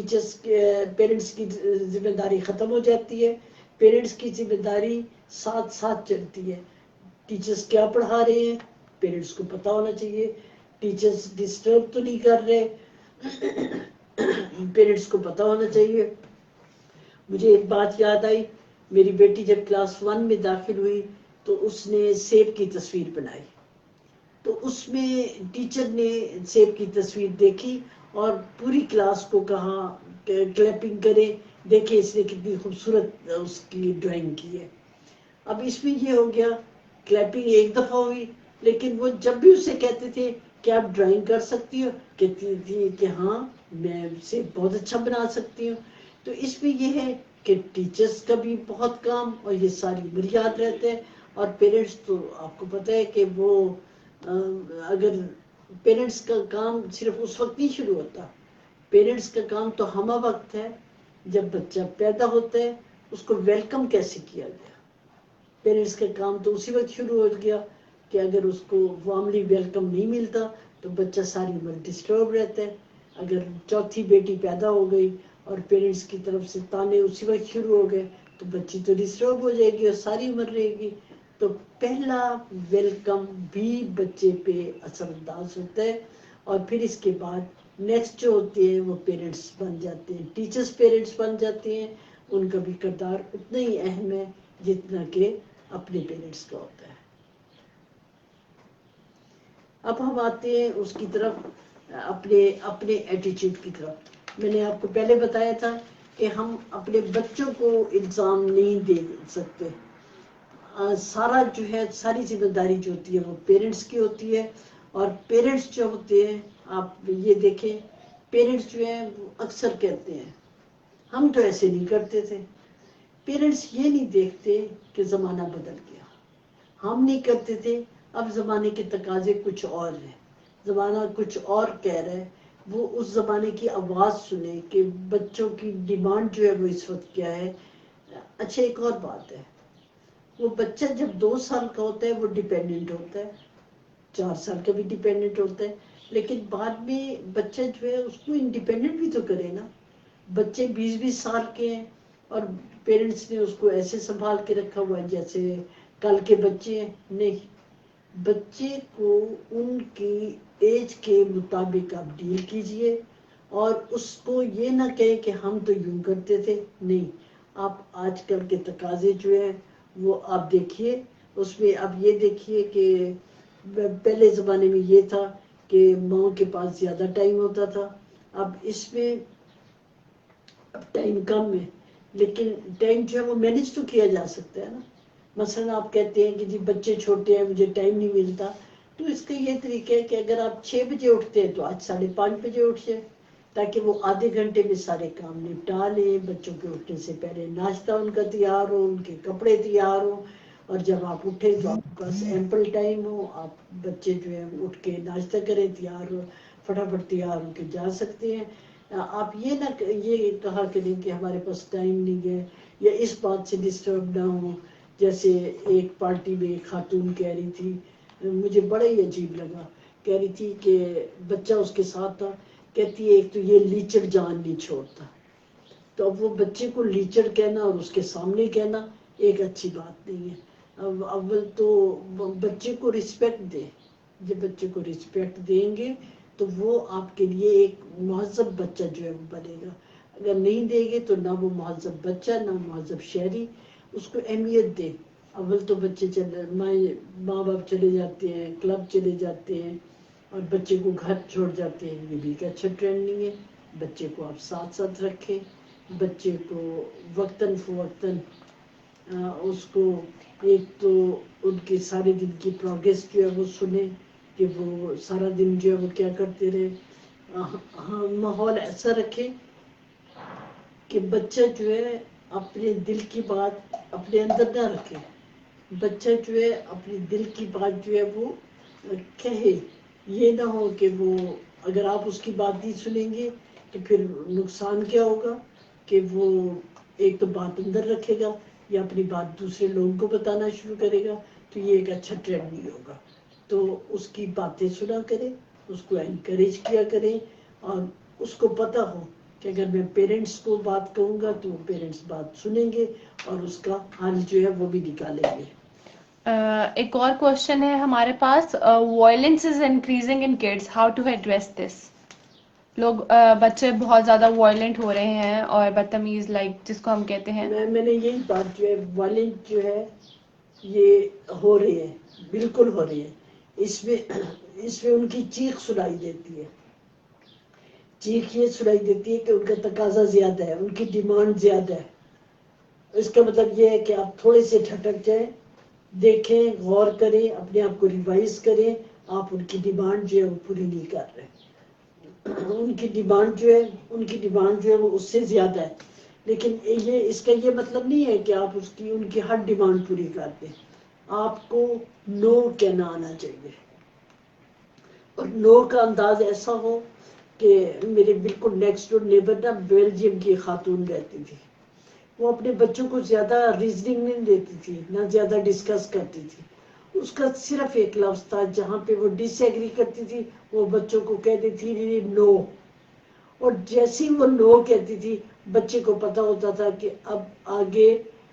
پیرنٹس کی ذمہ داری ختم ہو جاتی ہے. پیرنٹس کی ذمہ داری ساتھ ساتھ چلتی ہے. ٹیچرز کیا پڑھا رہے ہیں پیرنٹس کو پتا ہونا چاہیے. ٹیچرز ڈسٹرب تو نہیں کر رہے، پیرنٹس کو پتہ ہونا چاہیے. مجھے ایک بات یاد آئی, میری بیٹی جب کلاس 1 میں داخل ہوئی تو اس نے سیب کی تصویر بنائی, تو اس میں ٹیچر نے سیب کی تصویر دیکھی اور پوری کلاس کو کہا کہ کلیپنگ کرے, دیکھیں اس نے کتنی خوبصورت اس کی ڈرائنگ کی ہے. اب اس میں یہ ہو گیا, کلیپنگ ایک دفعہ ہوئی, لیکن وہ جب بھی اسے کہتے تھے کہ آپ ڈرائنگ کر سکتی ہو, کہتی تھی کہ ہاں میں اسے بہت اچھا بنا سکتی ہوں. تو اس میں یہ ہے کہ ٹیچرز کا بھی بہت کام, اور یہ ساری عمر یاد رہتے ہیں. اور پیرنٹس تو آپ کو پتہ ہے کہ وہ اگر پیرنٹس کا کام صرف اس وقت نہیں شروع ہوتا, پیرنٹس کا کام تو ہمہ وقت ہے جب بچہ پیدا ہوتا ہے اس کو ویلکم کیسے کیا گیا. پیرنٹس کا کام تو اسی وقت شروع ہو گیا کہ اگر اس کو وارملی ویلکم نہیں ملتا تو بچہ ساری عمر ڈسٹرب رہتا ہے. اگر چوتھی بیٹی پیدا ہو گئی اور پیرنٹس کی طرف سے تانے اسی وقت شروع ہو گئے تو بچی تو ڈسٹرب ہو جائے گی اور ساری عمر رہے گی. تو پہلا ویلکم بھی بچے پہ اثر انداز ہوتا ہے, اور پھر اس کے بعد نیکسٹ جو ہوتے ہیں وہ پیرنٹس بن جاتے ہیں, ٹیچرز پیرنٹس بن جاتے ہیں. ان کا بھی کردار اتنا ہی اہم ہے جتنا کہ اپنے پیرنٹس کا ہوتا ہے. اب ہم آتے ہیں اس کی طرف, اپنے ایٹیچیوڈ کی طرف. میں نے آپ کو پہلے بتایا تھا کہ ہم اپنے بچوں کو الزام نہیں دے سکتے. سارا جو ہے, ساری ذمہ داری جو ہوتی ہے وہ پیرنٹس کی ہوتی ہے. اور پیرنٹس جو ہوتے ہیں, آپ یہ دیکھیں, پیرنٹس جو ہیں وہ اکثر کہتے ہیں ہم تو ایسے نہیں کرتے تھے. پیرنٹس یہ نہیں دیکھتے کہ زمانہ بدل گیا, ہم نہیں کرتے تھے, اب زمانے کے تقاضے کچھ اور ہیں, زمانہ کچھ اور کہہ رہا ہے. وہ اس زمانے کی آواز سنیں کہ بچوں کی ڈیمانڈ جو ہے وہ اس وقت کیا ہے. اچھا ایک اور بات ہے, وہ بچہ جب 2 سال کا ہوتا ہے وہ ڈیپینڈنٹ ہوتا ہے, 4 سال کا بھی ڈیپینڈنٹ ہوتا ہے, لیکن بعد میں بچہ جو ہے اس کو انڈیپینڈنٹ بھی تو کرے نا. بچے 20-20 سال کے ہیں اور پیرنٹس نے اس کو ایسے سنبھال کے رکھا ہوا ہے جیسے کل کے بچے ہیں. نہیں, بچے کو ان کی ایج کے مطابق آپ ڈیل کیجئے, اور اس کو یہ نہ کہے کہ ہم تو یوں کرتے تھے. نہیں, آپ آج کل کے تقاضے جو ہیں وہ آپ دیکھیے, اس میں آپ یہ دیکھیے کہ پہلے زمانے میں یہ تھا کہ ماؤں کے پاس زیادہ ٹائم ہوتا تھا. اب اس میں اب ٹائم کم ہے, لیکن ٹائم جو ہے وہ مینج تو کیا جا سکتا ہے نا. مثلا آپ کہتے ہیں کہ جی بچے چھوٹے ہیں مجھے ٹائم نہیں ملتا, تو اس کا یہ طریقہ ہے کہ اگر آپ 6 بجے اٹھتے ہیں تو آج 5:30 بجے اٹھ جائیں, تاکہ وہ آدھے گھنٹے میں سارے کام نپٹا لیں. بچوں کے اٹھنے سے پہلے ناشتہ ان کا تیار ہو, ان کے کپڑے تیار ہو, اور جب آپ اٹھیں تو آپ کے پاس ایمپل ٹائم ہو, آپ بچے جو ہیں اٹھ کے ناشتہ کریں, تیار ہو, فٹافٹ تیار ہو کے جا سکتے ہیں. آپ یہ نہ یہ کہا کریں کہ ہمارے پاس ٹائم نہیں ہے, یا اس بات سے ڈسٹرب نہ ہو. جیسے ایک پارٹی میں ایک خاتون کہہ رہی تھی, مجھے بڑا ہی عجیب لگا, کہہ رہی تھی کہ بچہ اس کے ساتھ تھا, کہتی ہے ایک تو یہ لیچڑ جان نہیں چھوڑتا. تو اب وہ بچے کو لیچڑ کہنا اور اس کے سامنے کہنا ایک اچھی بات نہیں ہے. اول تو بچے کو رسپیکٹ دیں, جب بچے کو رسپیکٹ دیں گے تو وہ آپ کے لیے ایک مہذب بچہ جو ہے وہ بنے گا. اگر نہیں دیں گے تو نہ وہ مہذب بچہ نہ مہذب شہری. اس کو اہمیت دیں. اول تو بچے ماں باپ چلے جاتے ہیں, کلب چلے جاتے ہیں, اور بچے کو گھر چھوڑ جاتے ہیں, یہ بھی ایک اچھا ٹرینڈ نہیں ہے. بچے کو آپ ساتھ ساتھ رکھیں, بچے کو وقتاً فوقتاً اس کو ایک تو ان کے سارے دن کی پروگریس جو ہے وہ سنیں کہ وہ سارا دن جو ہے وہ کیا کرتے رہے. ہاں, ماحول ایسا رکھیں کہ بچہ جو ہے اپنے دل کی بات اپنے اندر نہ رکھے. بچہ جو ہے اپنے دل کی بات جو ہے وہ کہے. یہ نہ ہو کہ وہ اگر آپ اس کی بات نہیں سنیں گے تو پھر نقصان کیا ہوگا کہ وہ ایک تو بات اندر رکھے گا یا اپنی بات دوسرے لوگوں کو بتانا شروع کرے گا, تو یہ ایک اچھا ٹرینڈ نہیں ہوگا. تو اس کی باتیں سنا کریں, اس کو انکریج کیا کریں, اور اس کو پتہ ہو کہ اگر میں پیرنٹس کو بات کہوں گا تو پیرنٹس بات سنیں گے اور اس کا حل جو ہے وہ بھی نکالیں گے. ایک اور کوشچن ہے ہمارے پاس, violence is increasing in kids, how to address this. لوگ بچے بہت زیادہ وائلنٹ ہو رہے ہیں اور بدتمیز، لائک جس کو ہم کہتے ہیں. میں نے یہی بات جو ہے وائلنٹ جو ہے یہ ہو رہی ہے، بالکل ہو رہی ہے. اس میں ان کی چیخ سنائی دیتی ہے. چیخ یہ سنائی دیتی ہے کہ ان کا تقاضا زیادہ ہے، ان کی ڈیمانڈ زیادہ ہے. اس کا مطلب یہ ہے کہ آپ تھوڑے سے ٹھٹک جائیں، دیکھیں، غور کریں، اپنے آپ کو ریوائز کریں. آپ ان کی ڈیمانڈ جو ہے وہ پوری نہیں کر رہے. ان کی ڈیمانڈ جو ہے وہ اس سے زیادہ ہے. لیکن اس کا یہ مطلب نہیں ہے کہ آپ ان کی ہر ڈیمانڈ پوری کر دیں. آپ کو نو کہنا آنا چاہیے، اور نو کا انداز ایسا ہو کہ میرے بالکل نیکسٹ ڈور نیبر نا بیلجیم کی خاتون رہتی تھی. وہ اپنے بچوں کو زیادہ ریزننگ نہیں دیتی تھی، نہ زیادہ ڈسکس کرتی تھی. اس کا صرف ایک لفظ تھا، جہاں پہ وہ ڈس ایگری کرتی تھی وہ بچوں کو کہتی تھی نو. اور جیسی وہ نو کہتی تھی بچے کو پتا ہوتا تھا کہ اب آگے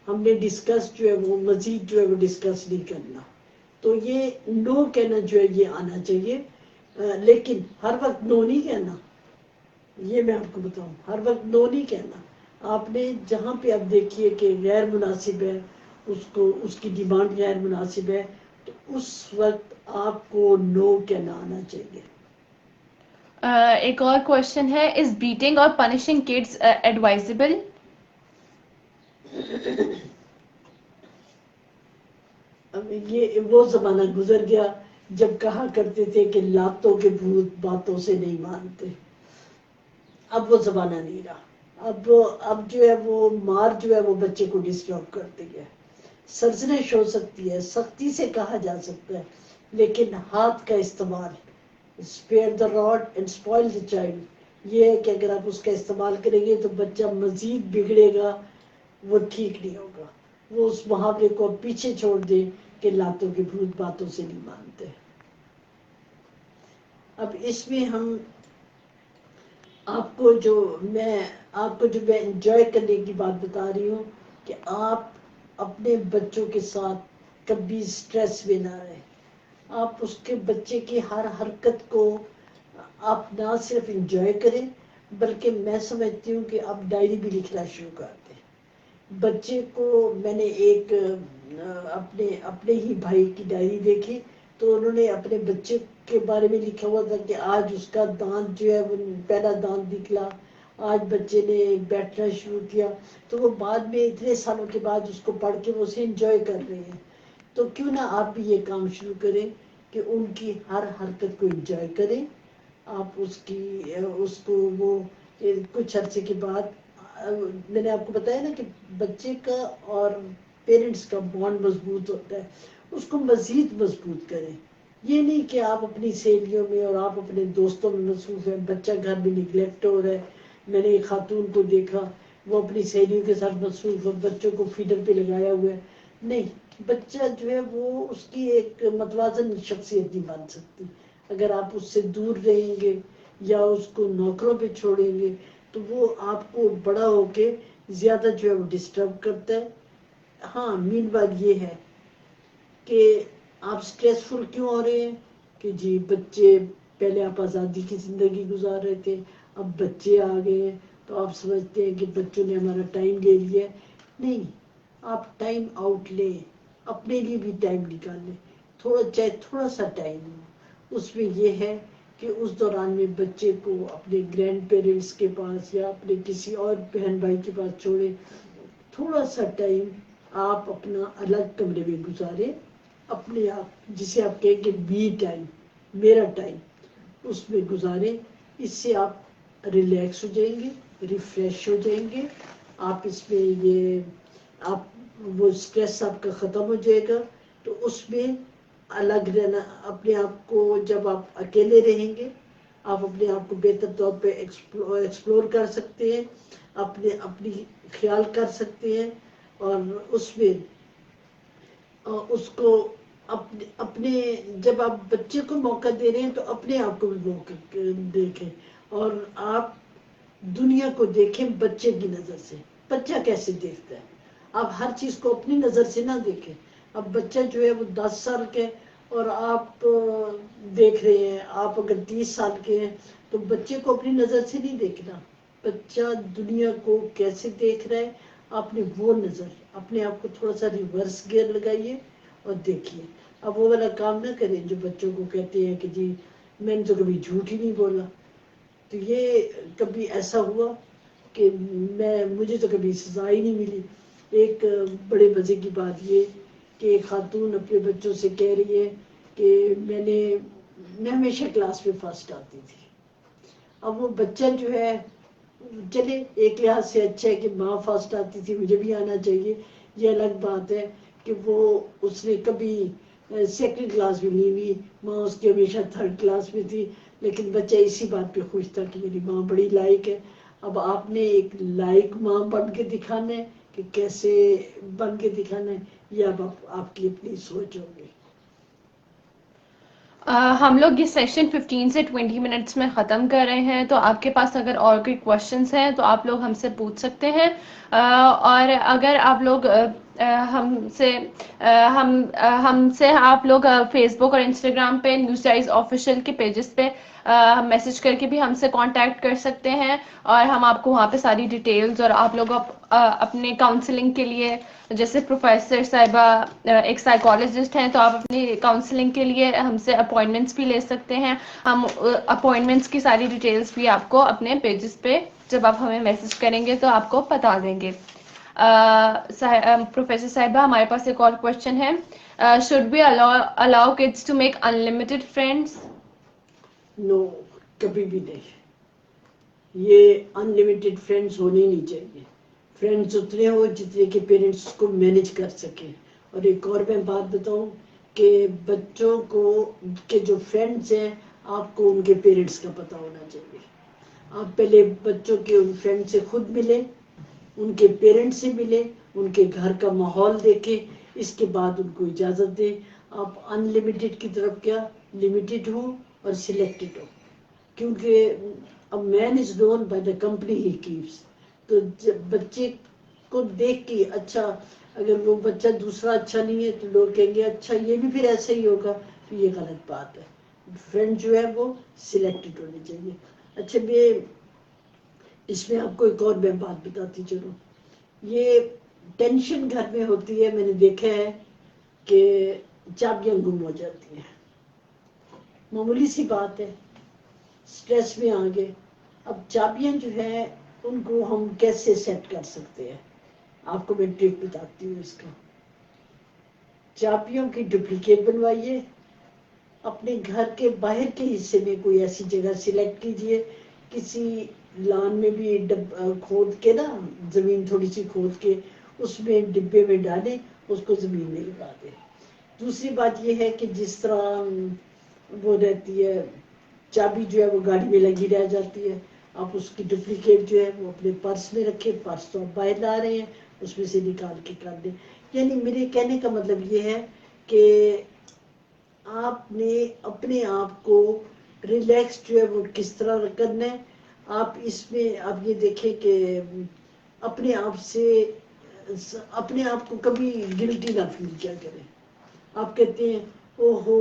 ہم نے ڈسکس جو ہے وہ مزید جو ہے وہ ڈسکس نہیں کرنا. تو یہ نو کہنا جو ہے یہ آنا چاہیے. لیکن ہر وقت نو نہیں کہنا، یہ میں آپ کو بتاؤں، ہر وقت نو نہیں کہنا. آپ نے جہاں پہ آپ دیکھیے کہ غیر مناسب ہے، اس کی ڈیمانڈ غیر مناسب ہے، تو اس وقت آپ کو نو کہنا آنا چاہیے. ایک اور کوشچن ہے، از بیٹنگ اور پنشنگ کڈس ایڈوائزبل؟ اب یہ وہ زمانہ گزر گیا جب کہا کرتے تھے کہ لاتوں کے بھوت باتوں سے نہیں مانتے. اب وہ زمانہ نہیں رہا. اب جو ہے وہ مار جو ہے وہ بچے کو ڈسٹرب کرتی ہے. سرزنش ہو سکتی ہے، سختی سے کہا جا سکتا ہے، لیکن ہاتھ کا استعمال، spare the rod and spoil the child, یہ ہے کہ اگر آپ اس کا استعمال کریں گے تو بچہ مزید بگڑے گا، وہ ٹھیک نہیں ہوگا. وہ اس محاورے کو پیچھے چھوڑ دیں کہ لاتوں کے بھوت باتوں سے نہیں مانتے. اب اس میں ہم آپ کو جو میں انجوائے کرنے کی بات بتا رہی ہوں کہ آپ اپنے بچوں کے ساتھ کبھی سٹریس میں نہ رہیں. آپ اس کے بچے کی ہر حرکت کو آپ نہ صرف انجوائے کریں، بلکہ میں سمجھتی ہوں کہ آپ ڈائری بھی لکھنا شروع کر دیں. بچے کو میں نے ایک اپنے ہی بھائی کی ڈائری دیکھی، تو انہوں نے اپنے بچے کے بارے میں لکھا ہوا تھا کہ آج اس کا دانت جو ہے وہ پہلا دانت نکلا، آج بچے نے بیٹھنا شروع کیا. تو وہ بعد میں اتنے سالوں کے بعد اس کو پڑھ کے وہ اسے انجوائے کر رہے ہیں. تو کیوں نہ آپ بھی یہ کام شروع کریں کہ ان کی ہر حرکت کو انجوائے کریں. آپ اس کو وہ کچھ عرصے کے بعد، میں نے آپ کو بتایا نا کہ بچے کا اور پیرنٹس کا بانڈ مضبوط ہوتا ہے، اس کو مزید مضبوط کریں. یہ نہیں کہ آپ اپنی سہیلیوں میں اور آپ اپنے دوستوں میں مصروف ہیں، بچہ گھر میں نگلیکٹ ہو رہا ہے. میں نے ایک خاتون کو دیکھا، وہ اپنی سہیلیوں کے ساتھ مصروف ہے، بچوں کو فیڈر پہ لگایا ہوا ہے. نہیں، بچہ جو ہے وہ اس کی ایک متوازن شخصیت نہیں بن سکتی. اگر آپ اس سے دور رہیں گے یا اس کو نوکروں پہ چھوڑیں گے تو وہ آپ کو بڑا ہو کے زیادہ جو ہے وہ ڈسٹرب کرتا ہے. ہاں، مین بات یہ ہے کہ آپ سٹریسفل کیوں ہو رہے ہیں کہ جی بچے، پہلے آپ آزادی کی زندگی گزار رہے تھے، اب بچے آ گئے ہیں تو آپ سمجھتے ہیں کہ بچوں نے ہمارا ٹائم لے لیا. نہیں، آپ ٹائم آؤٹ لیں، اپنے لیے بھی ٹائم نکالیں، چاہے تھوڑا سا ٹائم ہو. اس میں یہ ہے کہ اس دوران میں بچے کو اپنے گرینڈ پیرنٹس کے پاس یا اپنے کسی اور بہن بھائی کے پاس چھوڑیں. تھوڑا سا ٹائم آپ اپنا الگ کمرے میں گزاریں، اپنے آپ، جسے آپ کہیں کہ بی ٹائم، میرا ٹائم، اس میں گزاریں. اس سے آپ ریلیکس ہو جائیں گے، ریفریش ہو جائیں گے. آپ اس میں وہ اسٹریس آپ کا ختم ہو جائے گا. تو اس میں الگ رہنا، اپنے آپ کو جب آپ اکیلے رہیں گے آپ اپنے آپ کو بہتر طور پہ ایکسپلور کر سکتے ہیں، اپنی خیال کر سکتے ہیں. اور اس میں اس کو اپنے جب آپ بچے کو موقع دے رہے ہیں تو اپنے آپ کو بھی موقع دیکھیں، اور آپ دنیا کو دیکھیں بچے کی نظر سے. بچہ کیسے دیکھتا ہے، آپ ہر چیز کو اپنی نظر سے نہ دیکھیں. اب بچہ جو ہے وہ 10 سال کے اور آپ دیکھ رہے ہیں، آپ اگر 30 سال کے ہیں تو بچے کو اپنی نظر سے نہیں دیکھنا، بچہ دنیا کو کیسے دیکھ رہا ہے آپ نے وہ نظر، اپنے آپ کو تھوڑا سا ریورس گیئر لگائیے اور دیکھیے. اب وہ والا کام نہ کریں جو بچوں کو کہتے ہیں کہ جی میں نے تو کبھی جھوٹ ہی نہیں بولا. تو یہ کبھی ایسا ہوا کہ مجھے تو کبھی سزا ہی نہیں ملی. ایک بڑے مزے کی بات یہ کہ ایک خاتون اپنے بچوں سے کہہ رہی ہے کہ میں ہمیشہ کلاس میں فرسٹ آتی تھی. اب وہ بچہ جو ہے، چلے ایک لحاظ سے اچھا ہے کہ ماں فرسٹ آتی تھی مجھے بھی آنا چاہیے، یہ الگ بات ہے کہ اس نے کبھی سیکنڈ کلاس میں نہیں ہوئی، ماں اس کی ہمیشہ تھرڈ کلاس میں تھی، لیکن بچہ اسی بات پہ خوش تھا کہ میری ماں بڑی لائق ہے. اب آپ نے ایک لائق ماں بن کے دکھانا ہے کہ کیسے بن کے دکھانا ہے، یہ اب آپ کی اپنی سوچ ہوگی. ہم لوگ یہ سیشن 15 سے 20 منٹس میں ختم کر رہے ہیں، تو آپ کے پاس اگر اور کوئی کوشچنس ہیں تو آپ لوگ ہم سے پوچھ سکتے ہیں. اور اگر آپ لوگ ہم سے آپ لوگ فیس بک اور انسٹاگرام پہ نیوز ڈائریز آفیشیل کے پیجز پہ میسج کر کے بھی ہم سے کانٹیکٹ کر سکتے ہیں، اور ہم آپ کو وہاں پہ ساری ڈیٹیلز، اور آپ لوگ اپنے کاؤنسلنگ کے لیے، جیسے پروفیسر صاحبہ ایک سائیکالوجسٹ ہیں تو آپ اپنی کاؤنسلنگ کے لیے ہم سے اپوائنٹمنٹس بھی لے سکتے ہیں. ہم اپوائنٹمنٹس کی ساری ڈیٹیلز بھی آپ کو اپنے پیجز پہ جب آپ ہمیں میسج کریں گے تو آپ کو بتا دیں گے. پروفیسر صاحبہ ہمارے پاس ایک اور کوشچن ہے. Should we allow kids to make unlimited friends؟ No, کبھی بھی نہیں. یہ انلمیٹڈ فرینڈز ہونے نہیں چاہیے. فرینڈز اتنے ہو جتنے کہ پیرنٹس کو مینج کر سکیں. اور ایک اور میں بات بتاؤں کہ بچوں کو کے جو فرینڈز ہیں آپ کو ان کے پیرنٹس کا پتہ ہونا چاہیے. آپ پہلے بچوں کے ان فرینڈ سے خود ملیں، ان کے پیرنٹس سے ملیں، ان کے گھر کا ماحول دیکھیں، اس کے بعد ان کو اجازت دیں. آپ انلمیٹڈ کی طرف کیا، لمیٹڈ ہو اور سلیکٹڈ ہو. کیونکہ a man is known by the company he keeps. تو جب بچے کو دیکھ کے اچھا، اگر وہ بچہ دوسرا اچھا نہیں ہے تو لوگ کہیں گے اچھا یہ بھی پھر ایسا ہی ہوگا، تو یہ غلط بات ہے. فرینڈ جو ہے وہ سلیکٹڈ ہونے چاہیے. اچھا میں اس میں آپ کو ایک اور میں بات بتاتی چلوں. یہ ٹینشن گھر میں ہوتی ہے، میں نے دیکھا ہے کہ چابیاں گم ہو جاتی ہیں. معمولی سی بات ہے، اسٹریس میں آ گئے. اب چابیاں جو ہیں ان کو ہم کیسے سیٹ کر سکتے ہیں، آپ کو میں ٹرک بتاتی ہوں اس کا. چابیوں کی ڈپلیکیٹ بنوائیے، اپنے گھر کے باہر کے حصے میں کوئی ایسی جگہ سلیکٹ کیجئے، کسی لان میں بھی کھود کے نا، زمین تھوڑی سی کھود کے اس میں ڈبے میں ڈالیں، اس کو زمین میں لگا دیں. دوسری بات یہ ہے کہ جس طرح وہ رہتی ہے چابی جو ہے وہ گاڑی میں لگی رہ جاتی ہے، آپ اس کی ڈپلیکیٹ جو ہے وہ اپنے پرس میں رکھیں. پرس تو آپ باہر لا رہے ہیں، اس میں سے نکال کے کر دیں. یعنی میرے کہنے کا مطلب یہ ہے کہ آپ نے اپنے آپ کو ریلیکس جو ہے وہ کس طرح کرنا ہے. آپ اس میں آپ یہ دیکھیں کہ اپنے آپ کو کبھی گلٹی نہ فیل کیا کریں. آپ کہتے ہیں او ہو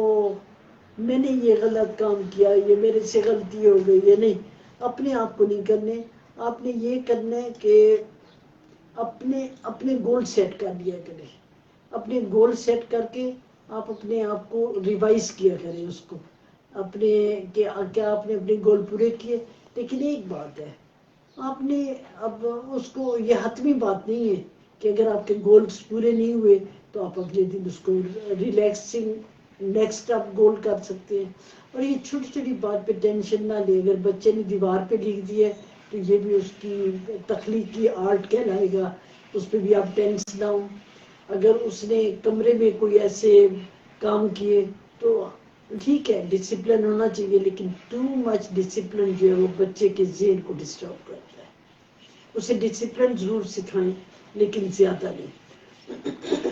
میں نے یہ غلط کام کیا، یہ میرے سے غلطی ہو گئی. یہ نہیں، اپنے آپ کو نہیں کرنے. آپ نے یہ کرنا ہے کہ اپنے گول سیٹ کر لیا کریں. اپنے گول سیٹ کر کے آپ اپنے آپ کو ریوائز کیا کریں اس کو، کیا آپ نے اپنے گول پورے کیے. لیکن ایک بات ہے، آپ نے اب اس کو، یہ حتمی بات نہیں ہے کہ اگر آپ کے گولز پورے نہیں ہوئے تو آپ اگلے دن اس کو ریلیکسنگ نیکسٹ آپ گول کر سکتے ہیں. اور یہ چھوٹی چھوٹی بات پہ ٹینشن نہ لیں. اگر بچے نے دیوار پہ لکھ دیا ہے تو یہ بھی اس کی تخلیقی آرٹ کہلائے گا، اس پہ بھی آپ ٹینس نہ ہوں. اگر اس نے کمرے میں کوئی ایسے کام کیے تو ٹھیک ہے، ڈسپلن ہونا چاہیے، لیکن ٹو مچ ڈسپلن جو ہے وہ بچے کے ذہن کو ڈسٹرب کرتا ہے. اسے ڈسپلن ضرور سکھائیں لیکن زیادہ نہیں.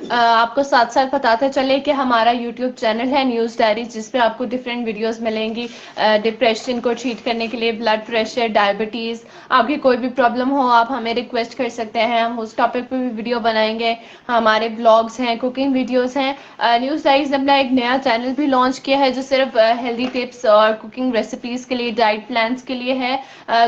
آپ کو ساتھ ساتھ بتاتے چلے کہ ہمارا یوٹیوب چینل ہے نیوز ڈائری، جس پہ آپ کو ڈفرینٹ ویڈیوز ملیں گی ڈپریشن کو ٹریٹ کرنے کے لیے، بلڈ پریشر، ڈائبٹیز، آپ کی کوئی بھی پرابلم ہو آپ ہمیں ریکویسٹ کر سکتے ہیں، ہم اس ٹاپک پہ بھی ویڈیو بنائیں گے. ہمارے بلاگز ہیں، کوکنگ ویڈیوز ہیں. نیوز ڈائریز نے اپنا ایک نیا چینل بھی لانچ کیا ہے جو صرف ہیلدی ٹپس اور کوکنگ ریسیپیز کے لیے، ڈائٹ پلانس کے لیے ہے،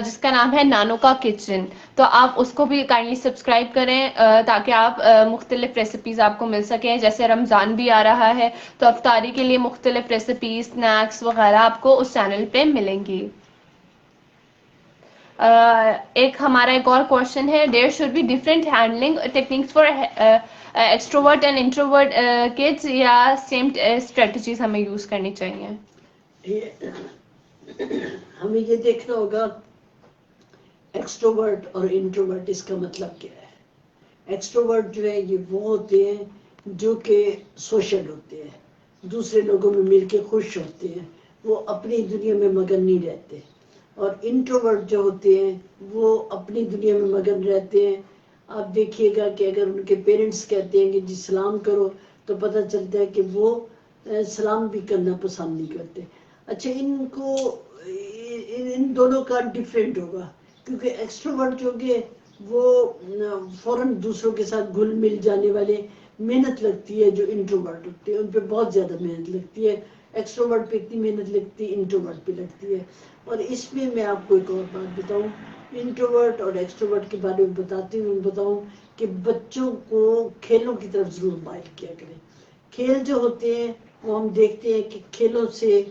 جس کا نام ہے نانو کا کچن. تو آپ اس کو بھی کائنڈلی سبسکرائب کریں تاکہ آپ مختلف ریسیپیز آپ کو مل سکیں. جیسے رمضان بھی آ رہا ہے تو افطاری کے لیے مختلف ریسیپیز، اسنیکس وغیرہ آپ کو اس چینل پہ ملیں گی. ایک ہمارا ایک اور کوشچن ہے، there should be different handling techniques for extrovert and introvert kids, یا سیم اسٹریٹجیز ہمیں یوز کرنی چاہیے؟ ہمیں یہ دیکھنا ہوگا ایکسٹروورٹ اور انٹروورٹ اس کا مطلب کیا ہے. ایکسٹروورٹ جو ہے یہ وہ ہوتے ہیں جو کہ سوشل ہوتے ہیں، دوسرے لوگوں میں مل کے خوش ہوتے ہیں، وہ اپنی دنیا میں مگن نہیں رہتے. اور انٹروورٹ جو ہوتے ہیں وہ اپنی دنیا میں مگن رہتے ہیں. آپ دیکھیے گا کہ اگر ان کے پیرنٹس کہتے ہیں کہ جی سلام کرو تو پتہ چلتا ہے کہ وہ سلام بھی کرنا پسند نہیں کرتے. اچھا، ان کو ان دونوں کا ڈفرینٹ ہوگا، کیونکہ ایکسٹروورٹ جو کہ وہ فوراً دوسروں کے ساتھ گھل مل جانے والے، محنت لگتی ہے. جو انٹروورٹ ہوتے ہیں ان پہ بہت زیادہ محنت لگتی ہے. ایکسٹروورٹ پہ اتنی محنت لگتی ہے، انٹروورٹ پہ لگتی ہے. اور اس میں آپ کو ایک اور بات بتاؤں، انٹروورٹ اور ایکسٹروورٹ کے بارے میں بتاؤں کہ بچوں کو کھیلوں کی طرف ضرور مائل کیا کریں. کھیل جو ہوتے ہیں وہ ہم دیکھتے ہیں کہ کھیلوں سے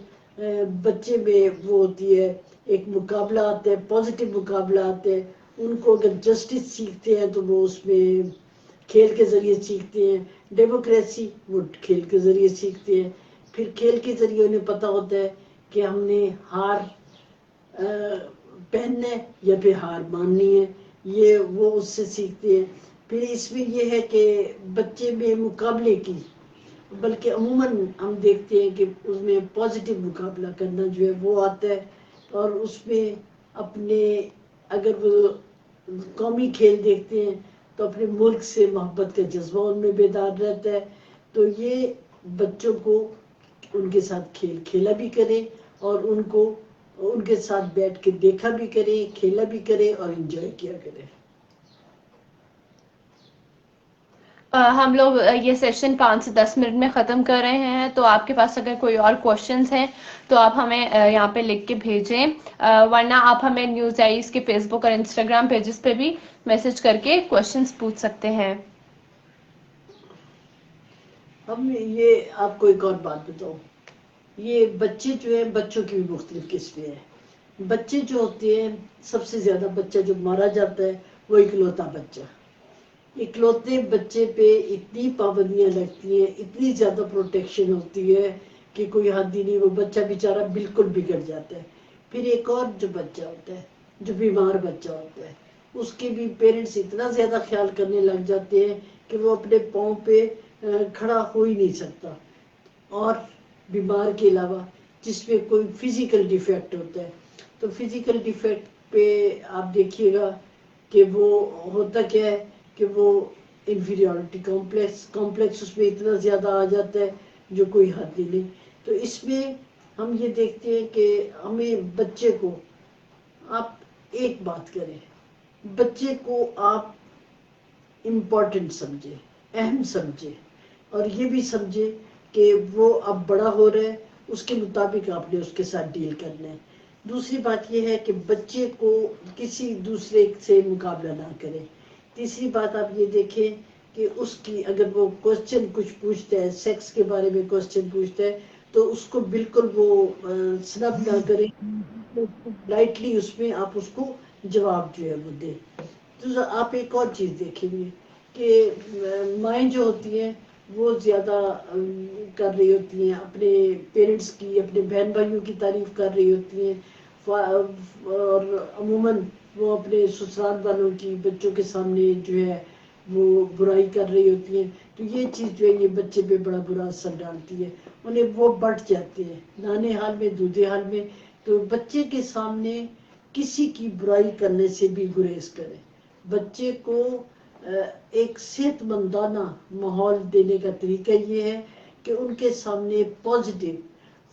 بچے میں وہ ہوتی ہے، ایک مقابلہ آتا ہے، پازیٹیو مقابلہ آتا ہے. ان کو اگر جسٹس سیکھتے ہیں تو وہ اس میں کھیل کے ذریعے سیکھتے ہیں. ڈیموکریسی وہ کھیل کے ذریعے سیکھتے ہیں. پھر کھیل کے ذریعے انہیں پتہ ہوتا ہے کہ ہم نے ہار پہننا ہے یا پھر ہار ماننی ہے، یہ وہ اس سے سیکھتے ہیں. پھر اس میں یہ ہے کہ بچے میں مقابلے کی، بلکہ عموماً ہم دیکھتے ہیں کہ اس میں پازیٹیو مقابلہ کرنا جو ہے وہ آتا ہے. اور اس میں اپنے اگر وہ قومی کھیل دیکھتے ہیں تو اپنے ملک سے محبت کا جذبہ ان میں بیدار رہتا ہے. تو یہ بچوں کو ان کے ساتھ کھیل کھیلا بھی کریں اور ان کو ان کے ساتھ بیٹھ کے دیکھا بھی کریں، کھیلا بھی کریں اور انجوائے کیا کریں. ہم لوگ یہ سیشن 5 سے 10 منٹ میں ختم کر رہے ہیں، تو آپ کے پاس اگر کوئی اور کوشچنس ہیں تو آپ ہمیں یہاں پہ لکھ کے بھیجیں، ورنہ آپ ہمیں نیوز ڈائریز کے فیس بک اور انسٹاگرام پیجز پہ بھی میسج کر کے کوشچنس پوچھ سکتے ہیں. ہم یہ آپ کو ایک اور بات بتاؤں، یہ بچے جو ہیں بچوں کی بھی مختلف قسمیں ہیں. بچے جو ہوتے ہیں، سب سے زیادہ بچہ جو مارا جاتا ہے وہ اکلوتا بچہ. اکلوتے بچے پہ اتنی پابندیاں لگتی ہیں، اتنی زیادہ پروٹیکشن ہوتی ہے کہ کوئی حد ہی نہیں. وہ بچہ بیچارہ بالکل بگڑ جاتا ہے. پھر ایک اور جو بچہ ہوتا ہے، جو بیمار بچہ ہوتا ہے، اس کے بھی پیرنٹس اتنا زیادہ خیال کرنے لگ جاتے ہیں کہ وہ اپنے پاؤں پہ کھڑا ہو ہی نہیں سکتا. اور بیمار کے علاوہ جس میں کوئی فزیکل ڈیفیکٹ ہوتا ہے، تو فزیکل ڈیفیکٹ پہ آپ دیکھیے گا کہ وہ ہوتا کیا ہے کہ وہ انفیریورٹی کمپلیکس اس میں اتنا زیادہ آ جاتا ہے جو کوئی حد ہی نہیں. تو اس میں ہم یہ دیکھتے ہیں کہ ہمیں بچے کو آپ ایک بات کریں، بچے کو آپ امپورٹنٹ سمجھے، اہم سمجھے، اور یہ بھی سمجھے کہ وہ اب بڑا ہو رہا ہے، اس کے مطابق آپ نے اس کے ساتھ ڈیل کرنا ہے. دوسری بات یہ ہے کہ بچے کو کسی دوسرے سے مقابلہ نہ کریں. تیسری بات آپ یہ دیکھیں کہ اس کی اگر وہ کوشچن کچھ پوچھتا ہے، سیکس کے بارے میں کوشچن پوچھتا ہے، تو اس کو بالکل وہ سنب نہ کریں، لائٹلی اس میں آپ اس کو جواب جو ہے وہ دیں. تو آپ ایک اور چیز دیکھیں گے کہ مائیں جو ہوتی ہیں وہ زیادہ کر رہی ہوتی ہیں اپنے پیرنٹس کی، اپنے بہن بھائیوں کی تعریف کر رہی ہوتی ہیں، اور عموماً وہ اپنے سسرال والوں کی بچوں کے سامنے جو ہے وہ برائی کر رہی ہوتی ہیں. تو یہ چیز جو ہے یہ بچے پہ بڑا برا اثر ڈالتی ہے. انہیں وہ بٹ جاتے ہیں نانے حال میں دودھے حال میں. تو بچے کے سامنے کسی کی برائی کرنے سے بھی گریز کریں. بچے کو ایک صحت مندانہ ماحول دینے کا طریقہ یہ ہے کہ ان کے سامنے پازیٹیو،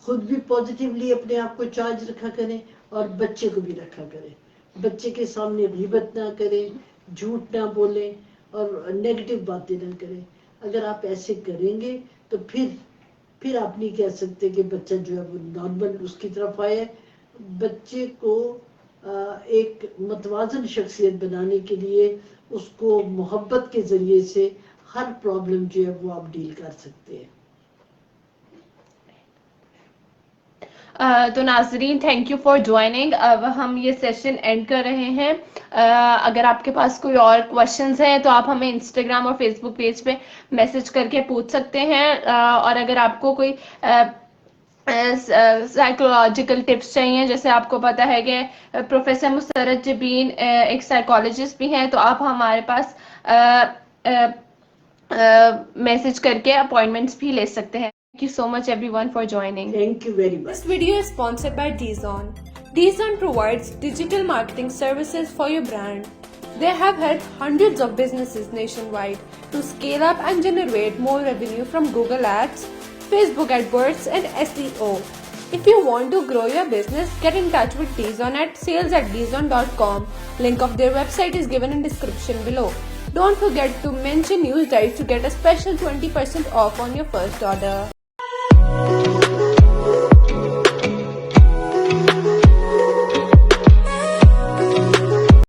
خود بھی پازیٹیولی اپنے آپ کو چارج رکھا کریں اور بچے کو بھی رکھا کریں. بچے کے سامنے غیبت نہ کریں، جھوٹ نہ بولیں اور نیگیٹو باتیں نہ کریں. اگر آپ ایسے کریں گے تو پھر آپ نہیں کہہ سکتے کہ بچہ جو ہے وہ نارمل اس کی طرف آئے. بچے کو ایک متوازن شخصیت بنانے کے لیے اس کو محبت کے ذریعے سے ہر پرابلم جو ہے وہ آپ ڈیل کر سکتے ہیں. تو ناظرین تھینک یو فار جوائننگ. اب ہم یہ سیشن اینڈ کر رہے ہیں. اگر آپ کے پاس کوئی اور کوشچنز ہیں تو آپ ہمیں انسٹاگرام اور فیس بک پیج پہ میسج کر کے پوچھ سکتے ہیں. اور اگر آپ کو کوئی سائیکولوجیکل ٹپس چاہیے، جیسے آپ کو پتا ہے کہ پروفیسر مسرت جبین ایک سائیکولوجسٹ بھی ہیں، تو آپ ہمارے پاس میسج کر کے اپوائنٹمنٹس بھی لے سکتے ہیں. Thank you so much everyone for joining. Thank you very much. This video is sponsored by Dizon. Dizon provides digital marketing services for your brand. They have helped hundreds of businesses nationwide to scale up and generate more revenue from Google Ads, Facebook AdWords, and SEO. If you want to grow your business, get in touch with Dizon at sales@dizon.com. Link of their website is given in description below. Don't forget to mention Newsdice to get a special 20% off on your first order.